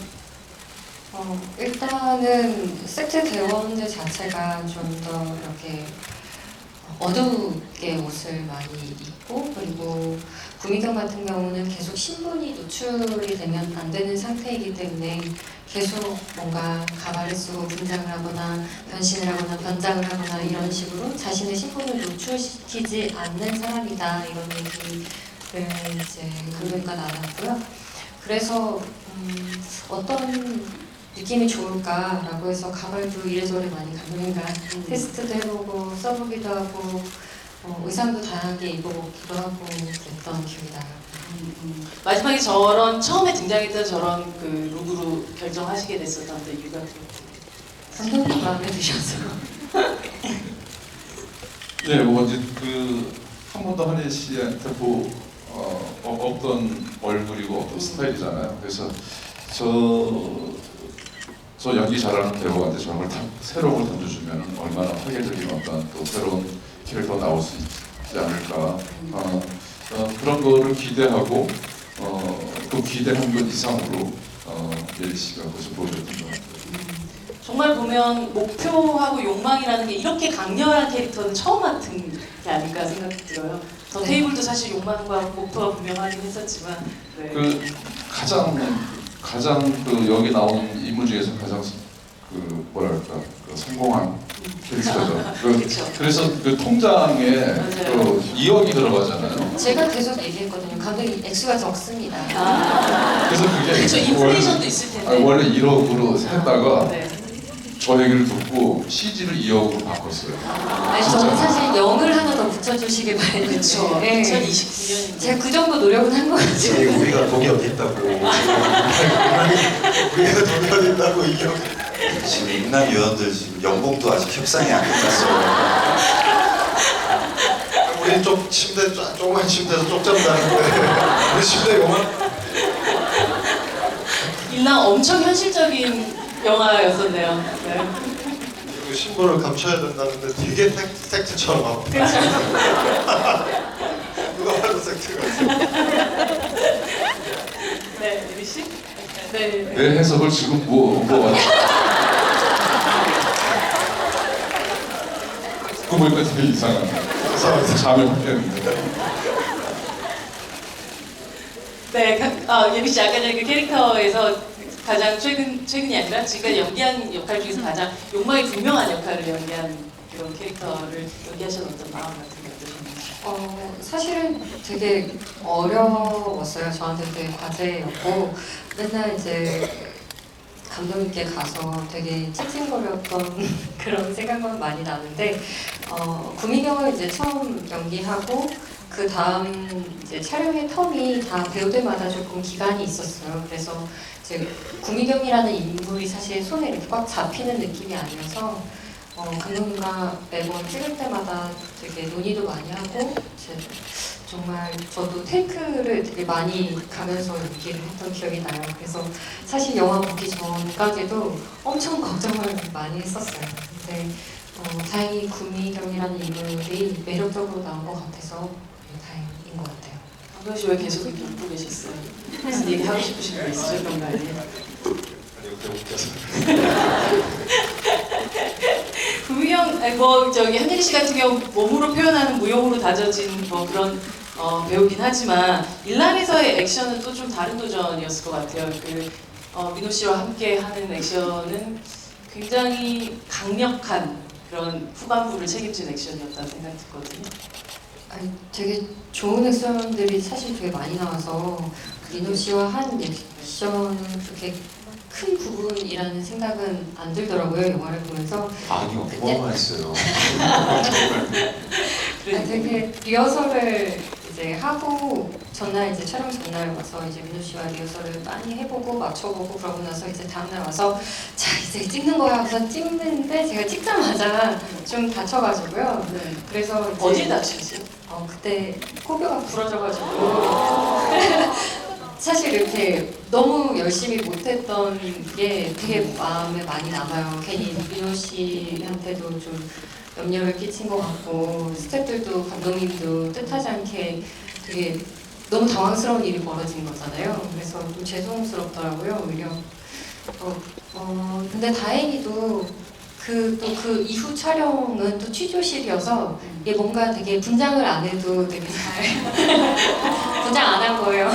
일단은 섹트 대원들 자체가 좀 더 이렇게 어둡게 옷을 많이 입고 그리고 구미경 같은 경우는 계속 신분이 노출이 되면 안 되는 상태이기 때문에 계속 뭔가 가발을 쓰고 분장을 하거나 변신을 하거나 변장을 하거나 이런 식으로 자신의 신분을 노출시키지 않는 사람이다 이런 얘기를 이제 감독님과 나눴고요. 그래서 어떤 느낌이 좋을까라고 해서 가발도 이래저래 많이 감독님과 테스트도 해보고 써보기도 하고 의상도 다양하게 입어보기도 하고 그랬던 기억이 나요. 마지막에 처음에 등장했던 저런 그 룩으로 결정하시게 됐었던 데 이유가 감독님 마음에 드셔서 네, 뭐 이제 한 번도 한혜 씨한테 없던 얼굴이고 없던 스타일이잖아요. 그래서 저 연기 잘하는 배우한테 저걸 새로운 걸 던져주면 얼마나 파괴적인 어떤 또 새로운 캐릭터가 나올 수 있지 않을까. 그런 거를 기대하고 그 기대한 것 이상으로 예리 씨가 그것을 보여줬던 것 같아요. 정말 보면 목표하고 욕망이라는 게 이렇게 강렬한 캐릭터는 처음 맡은 게 아닐까 생각이 들어요. 더 테이블도 사실 욕망과 목표가 분명하긴 했었지만 네. 가장 여기 나온 인물 중에서 가장 뭐랄까 성공한 캐릭터죠. 그쵸. 그래서 통장에 2억이 들어가잖아요. 제가 계속 얘기했거든요. 감독님 액수가 적습니다. 그래서 그게 그렇죠. 인플레이션도 있을 텐데. 원래 1억으로 했다가 네. 저 얘기를 듣고 CG를 2억으로 바꿨어요. 아니, 저는 사실 0을 하나 더 붙여주시길 바랬는데. 그렇죠. 네. 2029년인데. 제가 그 정도 노력은 한 것 같아요. 아니, 우리가 돈이 어디 있다고. 우리가 돈이 어디 있다고 이게. 지금 인남 요원들 지금 연봉도 아직 협상이 안 끝났어요. 우리 좀 조그만 침대에서 쪽잠 자는데 우리 침대 요만. 일랑 엄청 현실적인 영화였었네요. 네. 그리고 신분을 감춰야 된다는데 되게 섹트처럼 하고. 누가 봐도 섹트 같아. 네, 유리 씨? 네. 내 해석을 지금 그거 보니까 되게 이상하네. 잠을 못 깼는데. 네, 예비 씨 아까 전에 그 캐릭터에서 가장 최근이 아니라 지금까지 연기한 역할 중에서 가장 욕망이 분명한 역할을 연기한 그런 캐릭터를 연기하셔서 어떤 마음 같은 게 어떠셨나요? 사실은 되게 어려웠어요. 저한테 되게 과제였고 맨날 이제 감독님께 가서 되게 찡찡거렸던 그런 생각만 많이 나는데 구미경을 이제 처음 연기하고 그 다음 이제 촬영의 텀이 다 배우들마다 조금 기간이 있었어요. 그래서 이제 구미경이라는 인물이 사실 손에 이렇게 꽉 잡히는 느낌이 아니어서 감독님과 매번 찍을 때마다 되게 논의도 많이 하고 정말 저도 테이크를 되게 많이 가면서 연기를 했던 기억이 나요. 그래서 사실 영화 보기 전까지도 엄청 걱정을 많이 했었어요. 근데 다행히 구미경이라는 인물이 매력적으로 나온 것 같아서 다행인 것 같아요. 강도현 씨 왜 계속 이렇게 웃고 계셨어요? 무슨 얘기 하고 싶으신 거 있으셨던 거 아니에요? 아니 그때 웃겨서. 구미경, 한예리 씨 같은 경우 몸으로 표현하는 무용으로 다져진 그런 배우긴 하지만 일란에서의 액션은 또 좀 다른 도전이었을 것 같아요. 민호 씨와 함께 하는 액션은 굉장히 강력한 그런 후반부를 책임진 액션이었다는 생각이 들거든요. 아니, 되게 좋은 액션들이 사실 되게 많이 나와서 민호 씨와 한 액션은 그렇게 큰 부분이라는 생각은 안 들더라고요. 영화를 보면서. 아니요, 어마어마했어요. 되게 리허설을 이제 하고 전날 이제 촬영 전날 와서 이제 민호 씨와 리허설을 많이 해보고 맞춰보고 그러고 나서 이제 다음날 와서 자 이제 찍는 거야 하고서 찍는데 제가 찍자마자 좀 다쳐가지고요. 네. 그래서 이제 어디에 다치셨어요? 그때 코뼈가 부러져가지고 사실 이렇게 너무 열심히 못했던 게 되게 마음에 많이 남아요. 괜히 민호 씨한테도 좀 염려를 끼친 것 같고 스태프들도 감독님도 뜻하지 않게 되게 너무 당황스러운 일이 벌어진 거잖아요. 그래서 좀 죄송스럽더라고요. 오히려 근데 다행히도 그 이후 촬영은 또 취조실이어서 이게 뭔가 되게 분장을 안 해도 되게 잘 분장 안 한 거예요.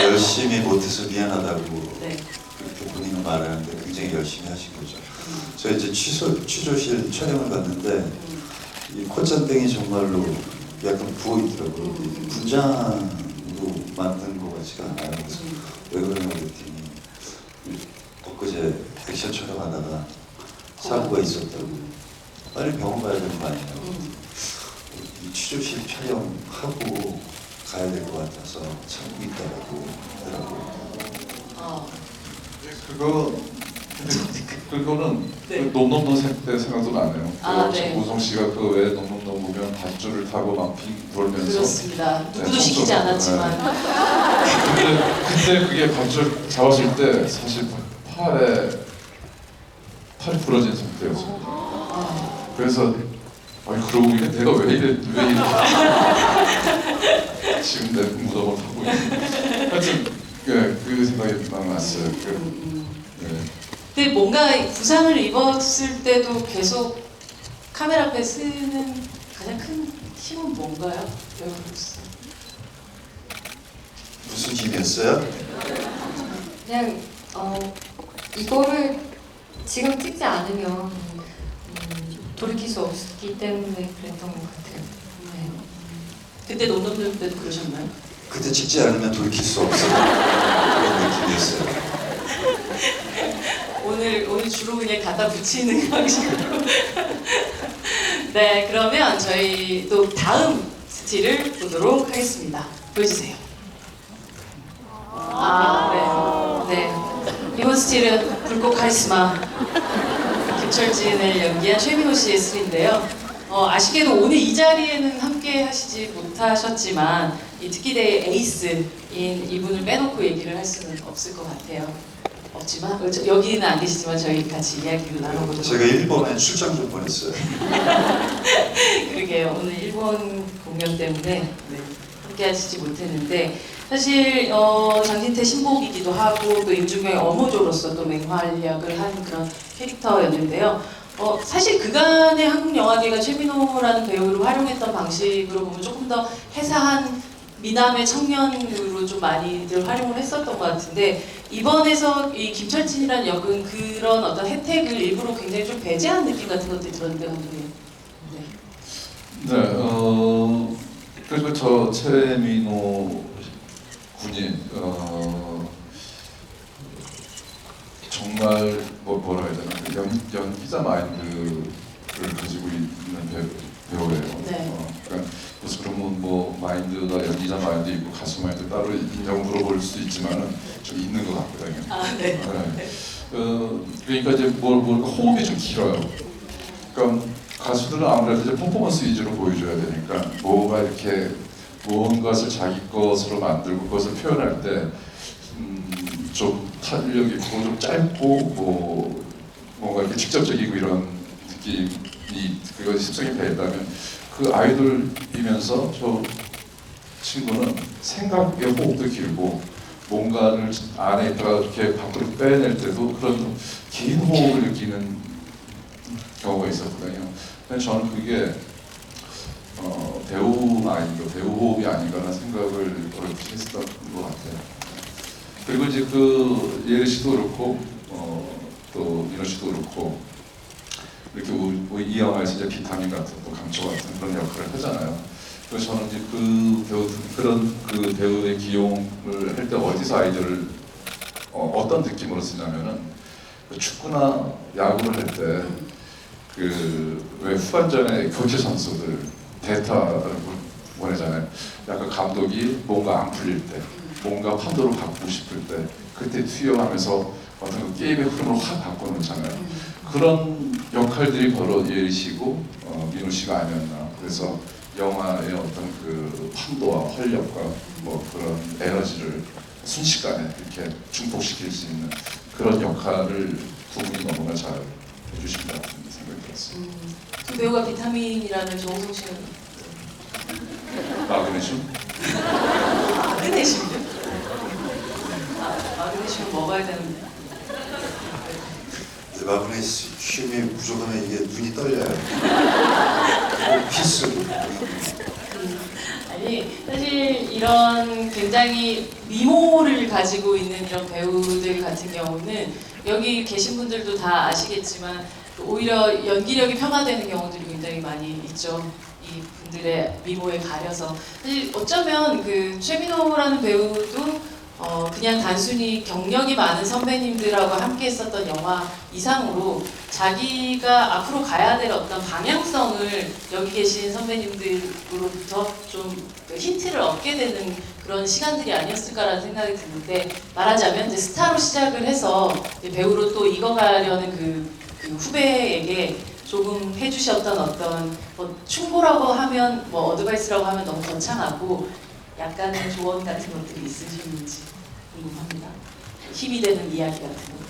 열심히 못해서 미안하다고 네. 그렇게 본인은 말하는데 굉장히 열심히 하신 거죠. 저 이제 취조실 촬영을 갔는데 이 콧잔등이 정말로 약간 부어 있더라고요. 분장으로 만든 것 같지가 않아요. 그래서 왜 그러냐 그랬더니 엊그제 액션 촬영하다가 사고가 있었다고 빨리 병원 가야 되는 거 아니에요. 이 취조실 촬영하고 가야 될 것 같아서 참고 있다고 하더라고요. 그거 그거는 네. 그 놈놈놈 때 생각도 나네요. 아, 그 네. 우성 씨가 그 왜 놈놈놈 보면 밧줄을 타고 막 빙 돌면서 그렇습니다. 누구도 네, 시키지 청소년. 않았지만 그때 그게 밧줄 잡았을 때 사실 팔이 부러진 상태였어요. 아, 그래서 아니 그러고 보니까 내가 왜 이래 지금 내 무덤을 타고 있는 하여튼 그 생각이 났어요. 네. 근데 뭔가 부상을 입었을 때도 계속 카메라 앞에 쓰는 가장 큰 힘은 뭔가요? 배우로서. 무슨 힘이었어요? 그냥 이거를 지금 찍지 않으면 돌이킬 수 없기 때문에 그랬던 것 같아요. 네. 그때 놈놈들 때도 그러셨나요? 그때 찍지 않으면 돌이킬 수 없어요. 그런 느낌이었어요. 오늘 주로 그냥 갖다 붙이는 방식으로. 네, 그러면 저희 또 다음 스틸을 보도록 하겠습니다. 보여주세요. 네. 이번 스틸은 불꽃 카리스마 김철진을 연기한 최민호 씨의 스틸인데요. 아쉽게도 오늘 이 자리에는 함께 하시지 못하셨지만 이 특기대의 에이스인 이분을 빼놓고 얘기를 할 수는 없을 것 같아요. 없지만 여기는 안 계시지만 저희 같이 이야기를 나눠보도록 제가 일본에 출장 좀 보냈어요. 그러게요. 오늘 일본 공연 때문에 함께 하시지 못했는데 사실 장진태 신복이기도 하고 또 임준경의 어머조로서 또 맹활약을 한 그런 캐릭터였는데요. 사실 그간의 한국 영화계가 최민호라는 배우를 활용했던 방식으로 보면 조금 더 해사한 미남의 청년으로 좀 많이들 활용을 했었던 것 같은데 이번에서 이 김철진이라는 역은 그런 어떤 혜택을 일부러 굉장히 좀 배제한 느낌 같은 것들이 들었는데 감독님. 네, 그리고 저 최민호 군이 정말 뭐라 해야 되나 연기자 마인드를 가지고 있는 배우예요. 네. 그러니까 그래서 그러면 뭐 마인드가 연기자 마인드 있고 가수 마인드 따로 인정 물어볼 수 있지만은 좀 있는 것 같거든요. 아, 네. 그러니까 이제 호흡이 좀 길어요. 그러니까 가수들은 아무래도 이제 퍼포먼스 위주로 보여줘야 되니까 뭐가 이렇게 무언 것을 자기 것으로 만들고 그것을 표현할 때 좀 탄력 있고 좀 짧고 뭔가 이렇게 직접적이고 이런 느낌이 그것이 습성이 배했다면 그 아이돌이면서 저 친구는 생각의 호흡도 길고 뭔가를 안에 있다가 이렇게 밖으로 빼낼 때도 그런 긴 호흡을 느끼는 경우가 있었거든요. 근데 저는 그게 배우 아닌가, 배우 호흡이 아닌가라는 생각을 그렇게 했었던 것 같아요. 그리고 이제 그 예리 씨도 그렇고 또 민호 씨도 그렇고 이렇게 이 영화에서 이제 비타민 같은 또 강초 같은 그런 역할을 하잖아요. 그래서 저는 이제 그 배우의 기용을 할 때 어디서 아이디어를 어떤 느낌으로 쓰냐면은 축구나 야구를 할 때 그 왜 후반전에 교체 선수들 대타를 보내잖아요. 약간 감독이 뭔가 안 풀릴 때, 뭔가 판도를 바꾸고 싶을 때, 그때 투여하면서 어떤 그 게임의 흐름을 확 바꿔놓잖아요. 그런 역할들이 바로 예리 씨고 민호 씨가 아니었나. 그래서 영화의 어떤 그 판도와 활력과 뭐 그런 에너지를 순식간에 이렇게 증폭시킬 수 있는 그런 역할을 두 분이 너무나 잘 해주신 것 같은 생각이 들었어요. 그 배우가 비타민이라는 조홍석 씨는 마그네슘? 마그네슘이요? 마그네슘 먹어야 되는데. 마그네슘이 부족하면 이게 눈이 떨려요. 필수. 아니 사실 이런 굉장히 미모를 가지고 있는 이런 배우들 같은 경우는 여기 계신 분들도 다 아시겠지만 오히려 연기력이 폄하되는 경우들이 굉장히 많이 있죠. 이 분들의 미모에 가려서 사실 어쩌면 그 최민호라는 배우도 그냥 단순히 경력이 많은 선배님들하고 함께 했었던 영화 이상으로 자기가 앞으로 가야 될 어떤 방향성을 여기 계신 선배님들로부터 좀 힌트를 얻게 되는 그런 시간들이 아니었을까라는 생각이 드는데, 말하자면 이제 스타로 시작을 해서 이제 배우로 또 익어가려는 그 후배에게 조금 해주셨던 어떤 뭐 충고라고 하면, 뭐 어드바이스라고 하면 너무 거창하고 약간의 조언 같은 것들이 있으셨는지 궁금합니다. 힘이 되는 이야기 같은 것들.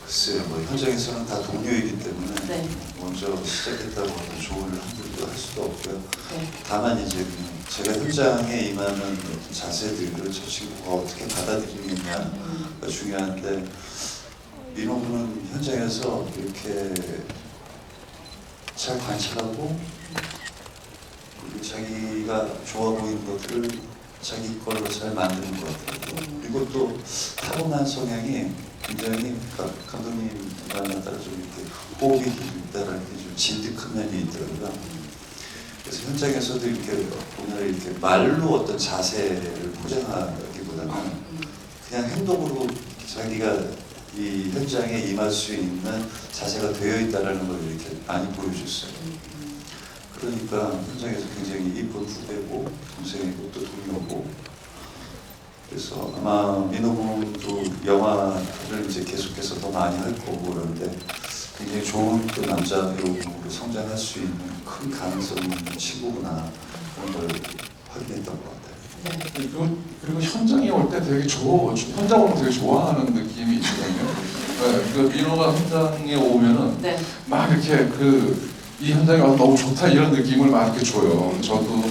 글쎄요, 뭐 현장에서는 다 동료이기 때문에 네. 먼저 시작했다고 어떤 조언을 한들도 할 수도 없고요. 네. 다만 이제 제가 현장에 임하는 어떤 자세들을 저 친구가 어떻게 받아들이느냐가 중요한데, 민호군은 현장에서 이렇게 잘 관찰하고, 그리고 자기가 좋아 보이는 것들을 자기 걸로 잘 만드는 것 같아요. 그리고 또 타고난 성향이 굉장히 감독님 말에 따라 좀 이렇게 호흡이 길다라는 게 좀 진득한 면이 있더라고요. 그래서 현장에서도 이렇게 오늘 이렇게 말로 어떤 자세를 포장하기보다는 그냥 행동으로 자기가 이 현장에 임할 수 있는 자세가 되어 있다라는 걸 이렇게 많이 보여줬어요. 그러니까 현장에서 굉장히 이쁜 후배고 동생이고 또 동료고, 그래서 아마 민호군도 영화를 이제 계속해서 더 많이 할 거고 그런데 굉장히 좋은 또 남자 배우로 성장할 수 있는 큰 가능성이 있는 친구구나, 그런 걸 확인했던 것 같아요. 그리고 현장에 올 때 되게 현장 오면 되게 좋아하는 느낌이 있거든요. 네, 그 민호가 현장에 오면은 네. 막 이렇게 이 현장에 와서 너무 좋다 이런 느낌을 막 이렇게 줘요. 저도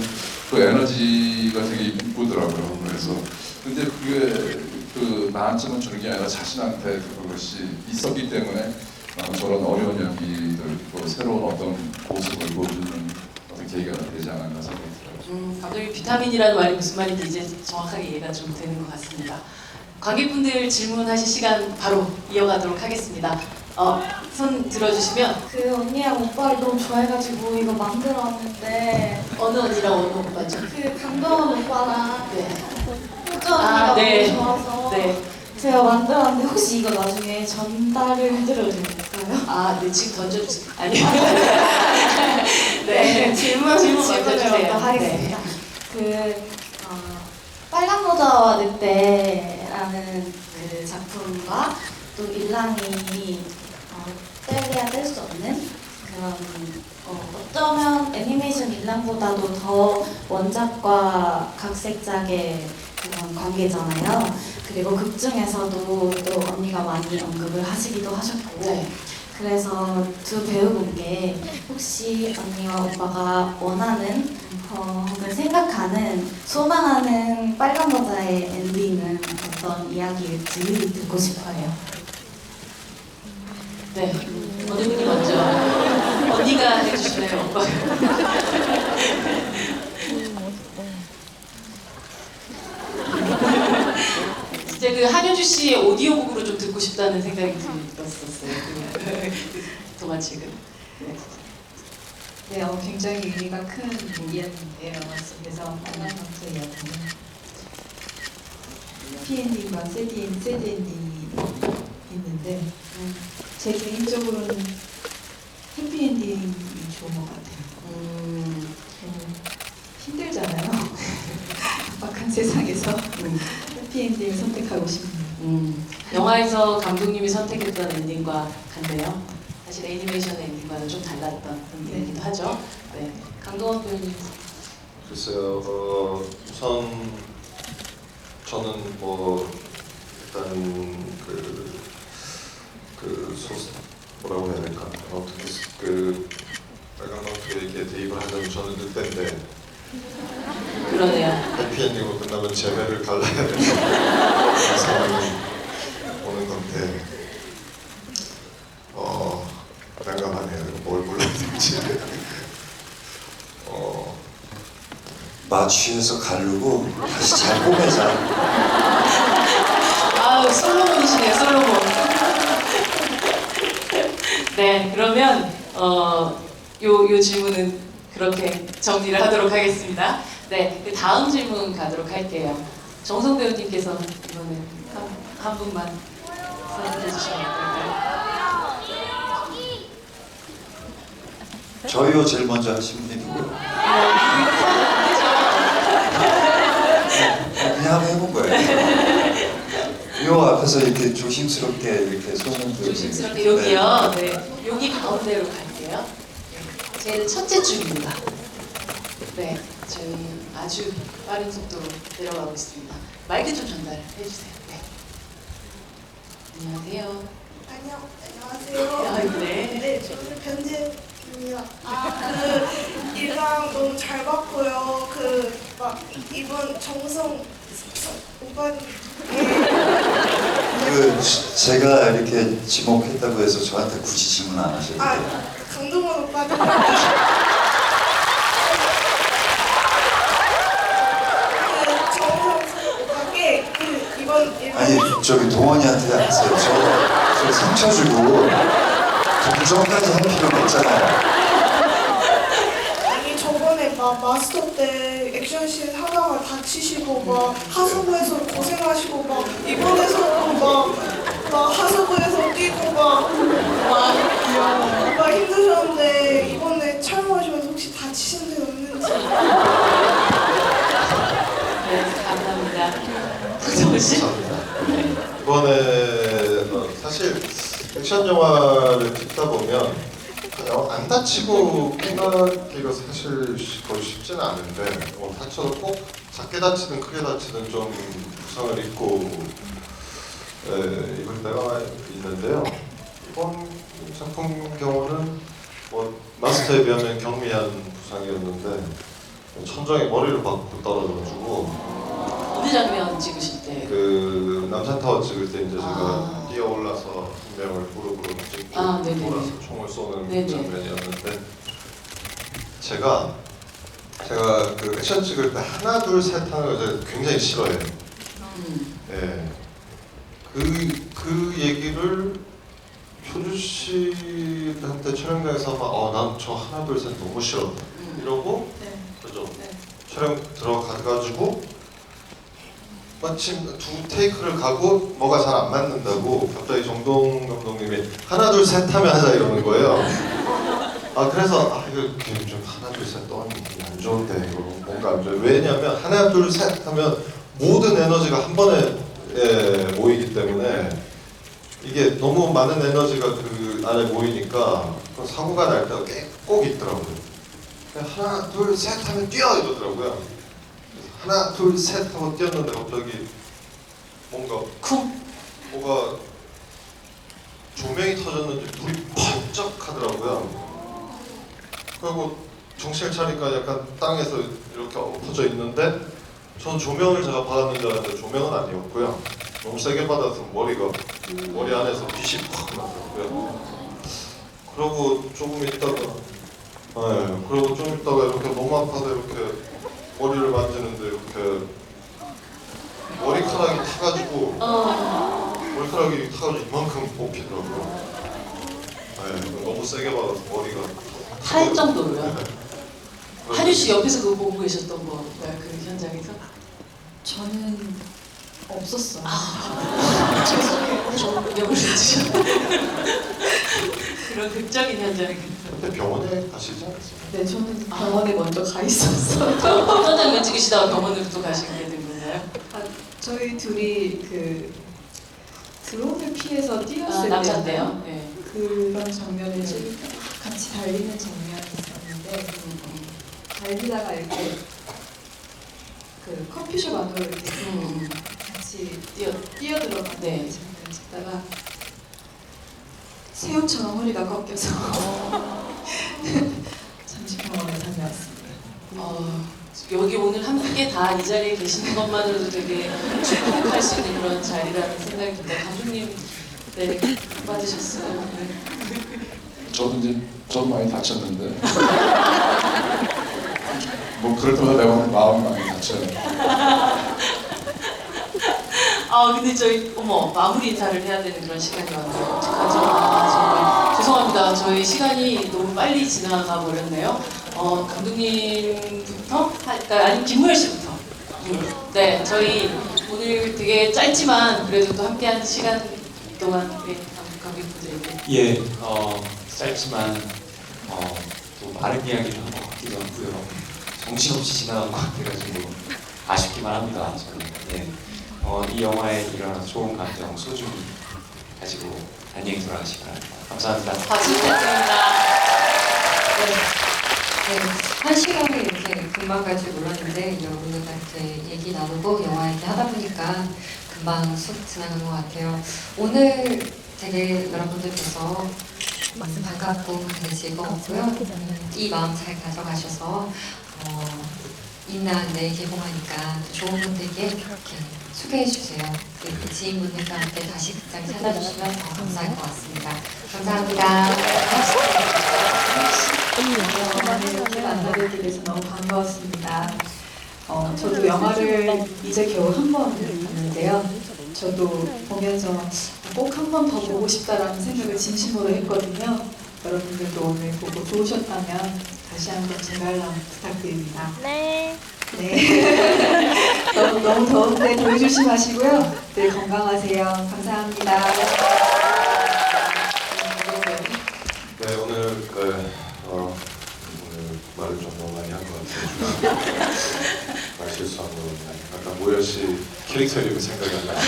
그 에너지가 되게 이쁘더라고요. 그래서 근데 그게 나한테만 주는 게 아니라 자신한테 그것이 있었기 때문에 저런 어려운 연기들, 또 새로운 어떤 모습을 보여주는 어떤 계기가 되지 않았나 생각이 들어요. 감독님 비타민이라는 말이 무슨 말인지 이제 정확하게 이해가 좀 되는 것 같습니다. 관객분들 질문하실 시간 바로 이어가도록 하겠습니다. 손 들어주시면. 그 언니랑 오빠를 너무 좋아해가지고 이거 만들어 왔는데, 어느 언니랑 어느 오빠죠? 그 강동원 오빠랑 네. 효주 언니가 네. 너무 좋아서 네. 제가 만들어 왔는데, 혹시 이거 나중에 전달을 해드려도 될까요? 네, 지금 던져주세요. 아니요. 네, 질문을 질문 먼저 먼저 주세요. 하겠습니다. 빨간 모자와 늑대라는 그 작품과 또 일랑이 뗄래야 뗄 수 없는 그런, 어쩌면 애니메이션 일랑보다도 더 원작과 각색작의 그런 관계잖아요. 그리고 극 중에서도 또 언니가 많이 언급을 하시기도 하셨고, 네. 그래서 두 배우분께 혹시 언니와 오빠가 원하는 혹은 생각하는, 소망하는 빨간 모자의 엔딩은 어떤 이야기일지 듣고 싶어요. 네. 어느 분이 먼저? 언니가 해주시나요? 오빠가? 진짜 그 한효주 씨의 오디오북으로 좀 듣고 싶다는 생각이 들었었어요. 동화책은. 네. 네, 굉장히 의미가 큰 이야기인데요. 그래서 빨간 노트 이야기는 해피엔딩과 새드엔딩이 있는데, 제 개인적으로는 해피엔딩이 좋은 것 같아요. 힘들잖아요. 막한 세상에서 해피엔딩을 선택하고 싶네요. 영화에서 감독님이 선택했던 엔딩과 같네요. 사실 애니메이션의 엔딩과는 좀 달랐던 엔딩이기도 하죠. 네. 강동원 배우님. 글쎄요, 우선 저는 뭐 일단 뭐라고 해야 될까, 어떻게 빨간 노트에게 대입을 하자면 저는 늑대인데 그러네요. 해피엔딩으로 끝나면 재배를 갈라야 되는 그런 상황이 오는 건데, 난감하네요. 뭘 골라야 될지. 마취해서 가르고 다시 잘 꿰매자. 아우, 솔로몬이시네요, 솔로몬. 네, 그러면 요 질문은 그렇게 정리를 하도록 하겠습니다. 네, 그 다음 질문 가도록 할게요. 정성 배우님께서 이번에 한 분만 설명해 주시면 될까요? 저요 제일 먼저 하시면 되고요. 그냥 한번 해본 거예요. 요 앞에서 이렇게 조심스럽게 이렇게 손을 들고 조심스럽게 여기요. 네, 여기 가운데로 갈게요. 제일 첫째 줄입니다. 네, 저희 아주 빠른 속도로 내려가고 있습니다. 마이크 좀 전달해 주세요. 네. 안녕하세요. 안녕하세요. 네. 네, 저는 변재입니다. 일강 너무 잘 봤고요. 막 이번 정성 오빠님. 제가 이렇게 지목했다고 해서 저한테 굳이 질문 안 하셔도 돼요. 강동원 오빠님. 정성 오빠께 이번 일강. 아니 저기 동원이한테 하세요. 저 상처 주고 동정까지 할 필요는 없잖아요. 아니 저번에 막 마스터 때 액션씬 하다가 다치시고 막 하수구에서 고생하시고 막 이번에서도 막 하수구에서 뛰고 막 힘드셨는데 이번에 촬영하시면서 혹시 다치신 데는 없는지. 네, 감사합니다. 박정우 씨. 이번에 사실 액션 영화를 찍다 보면 안 다치고 끝나기가 사실 거의 쉽지는 않은데 다쳐도 꼭 작게 다치든 크게 다치든 좀 부상을 입고 입을 때가 있는데요. 이번 작품 경우는 마스터에 비하면 경미한 부상이었는데 천정에 머리를 박고 떨어져가지고 어느 장면 찍으실 때? 그 남산타워 찍을 때 이제 제가 뛰어올라서 한 명을 무릎으로 찍고 네네. 돌아서 총을 쏘는 네네. 장면이었는데 제가 그 액션 찍을 때 하나 둘 셋 하는 걸 굉장히 싫어해요. 예. 그 얘기를 효주 씨한테 촬영장에서 막 난 저 하나 둘 셋 너무 싫어 이러고 그죠? 촬영 들어가가지고 마침 두 테이크를 가고 뭐가 잘 안 맞는다고 갑자기 정동 감독님이 하나 둘 셋 하면 하자 이러는 거예요. 그래서 이거 좀 하나 둘 셋 또 안 좋은데 이거 뭔가 안 좋아요. 왜냐하면 하나 둘 셋 하면 모든 에너지가 한 번에 모이기 때문에 이게 너무 많은 에너지가 그 안에 모이니까 사고가 날 때가 꼭 있더라고요. 하나 둘 셋 하면 뛰어 이러더라고요. 하나 둘 셋 하고 뛰었는데 갑자기 뭐가 조명이 터졌는지 불이 번쩍 하더라고요. 그리고 정신을 차리니까 약간 땅에서 이렇게 엎어져 있는데 저는 조명을 제가 받았는 줄 알았는데 조명은 아니었고요. 너무 세게 받아서 머리 안에서 빛이 팍 나더라고요. 그러고 조금 있다가 이렇게 너무 아파서 이렇게 머리를 만지는데 이렇게 머리카락이 타가지고 이만큼 뽑히더라고요. 너무 세게 받아서 머리가 할 정도로요? 네. 한유 씨 옆에서 그거 보고 계셨던 건가요? 그 현장에서? 저는 없었어요. 죄송해요. 좀 명을 해주셨다. 그런 극적인 현장이. 그때 병원에 가시지 않았어요? 네, 저는 병원에 먼저 가 있었어요. 어떤 장면 찍으시다가 병원으로 또 가시게 된 건가요? 저희 둘이 드론을 피해서 뛰었을 때 남자인데요? 네. 그런 장면을 찍을 때 같이 달리는 장면이 있었는데 달리다가 이렇게 그 커피숍 안으로 이렇게 같이 뛰어들어가는 네. 장면을 찍다가 새우처럼 허리가 꺾여서 잠시 병원에 다녀왔습니다. 여기 오늘 함께 다 이 자리에 계시는 것만으로도 되게 축복할 수 있는 그런 자리라는 생각이 듭니다. 감독님, 네, 받으셨어요? 네. 저도 많이 다쳤는데 그럴 때마다 내가 마음이 많이 다쳐요. 근데 저희 마무리 인사를 해야 되는 그런 시간이 왔네요. 어떡하죠? 정말 죄송합니다. 저희 시간이 너무 빨리 지나가 버렸네요. 감독님부터 할까요? 아니면 김무열 씨부터? 네, 저희 오늘 되게 짧지만 그래도 또 함께한 시간 동안 관객분들에게 예, 짧지만 또 많은 이야기를 한 것 같기도 하고요. 정신없이 지나간 것 같아가지고 아쉽기만 합니다. 저는. 네. 이 영화에 이런 좋은 감정 소중히 가지고 안녕히 돌아가시기 바랍니다. 감사합니다. 박수 부탁드립니다. 네, 한 시간에 이렇게 금방 갈 줄 몰랐는데 여러분들과 이렇게 얘기 나누고 영화 얘기 하다 보니까 금방 쑥 지나간 것 같아요. 오늘 되게 여러분들 뵈서 반갑고 되게 즐거웠고요. 이 마음 잘 가져가셔서 인나 내일 개봉하니까 좋은 분들께 이렇게 소개해 주세요. 그 지인분들과 함께 다시 극장 찾아주시면 더 감사할 것 같습니다. 감사합니다. 오늘 이렇게 만나뵙게 돼서 너무 반가웠습니다. 저도 영화를 이제 겨우 한 번 봤는데요. 저도 보면서 꼭 한 번 더 보고 싶다라는 생각을 진심으로 했거든요. 여러분들도 오늘 보고 좋으셨다면 다시 한번 재관람 부탁드립니다. 네. 네. 너무 더운데 더위 조심하시고요. 늘 건강하세요. 감사합니다. 네, 오늘 말을 좀 너무 많이 한 것 같아요. 말 실수한 거 아까 모열 씨 캐릭터 이름이 생각이 안 나요.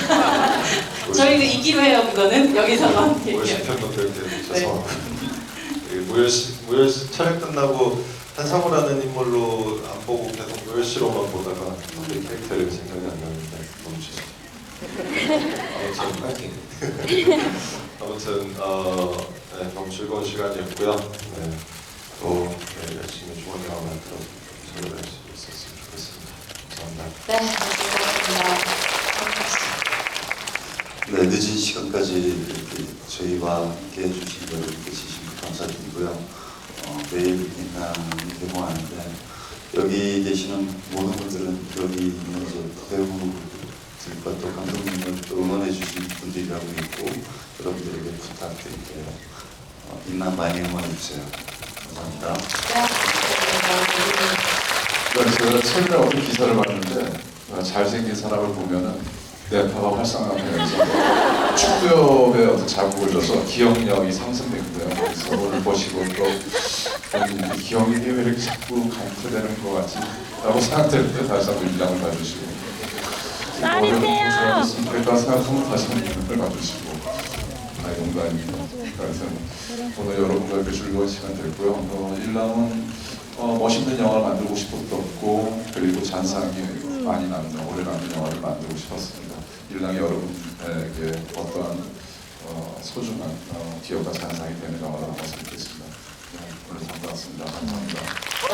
저희는 이기로 해요. 그거는 여기서만 모열 씨 얘기해요. 팬분들께 죄송합니다. 모열 씨 촬영 끝나고 한상우라는 인물로 안 보고 계속 모열 씨로만 보다가 갑자기 캐릭터 이름이 생각이 안 나는데 너무 죄송해요. 아무튼 네, 너무 즐거운 시간이었고요. 네, 또 열심히 좋은 영화 만들어 찾아뵐 수 있었으면 좋겠습니다. 감사합니다. 네, 네, 늦은 시간까지 이렇게 저희와 함께 해주신 여러분께 진심으로 감사드리고요. 내일 인상이 개봉하는데 여기 계시는 모든 분들은 여기 있는 배우들과 또 감독님을 또 응원해 주신 분들이라고 있고 여러분들에게 부탁드릴게요. 인상 많이 응원해 주세요. 감사합니다. 제가 최근에 어떤 기사를 봤는데 잘생긴 사람을 보면은 뇌파가 활성화되면서 축구협에 어떤 자극을 줘서 기억력이 상승된대요. 그래서 오늘 보시고 또 이 기억력이 왜 이렇게 자꾸 감퇴되는 것 같지? 라고 생각될 때 다시 한번 인상을 봐주시고 쌀이세요. 그랬다 생각하면 다시 한번 인상을 봐주시고 농담입니다. 그래서 오늘 여러분과 이렇게 즐거운 시간 됐고요. 일남은 멋있는 영화를 만들고 싶었고 그리고 잔상이 많이 남는 오래 남는 영화를 만들고 싶었습니다. 일남이 여러분에게 어떠한 소중한 기억과 잔상이 되는 영화를 말씀드리겠습니다. 오늘 반갑습니다. 감사합니다. 네.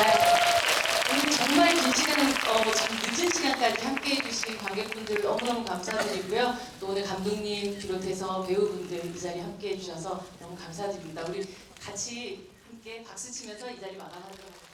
오늘 정말 긴 시간, 늦은 시간까지 함께해 주신 관객분들 너무너무 감사드리고요. 또 오늘 감독님 비롯해서 배우분들 이 자리에 함께해 주셔서 너무 감사드립니다. 우리 같이 함께 박수 치면서 이 자리 마감하도록 하겠습니다.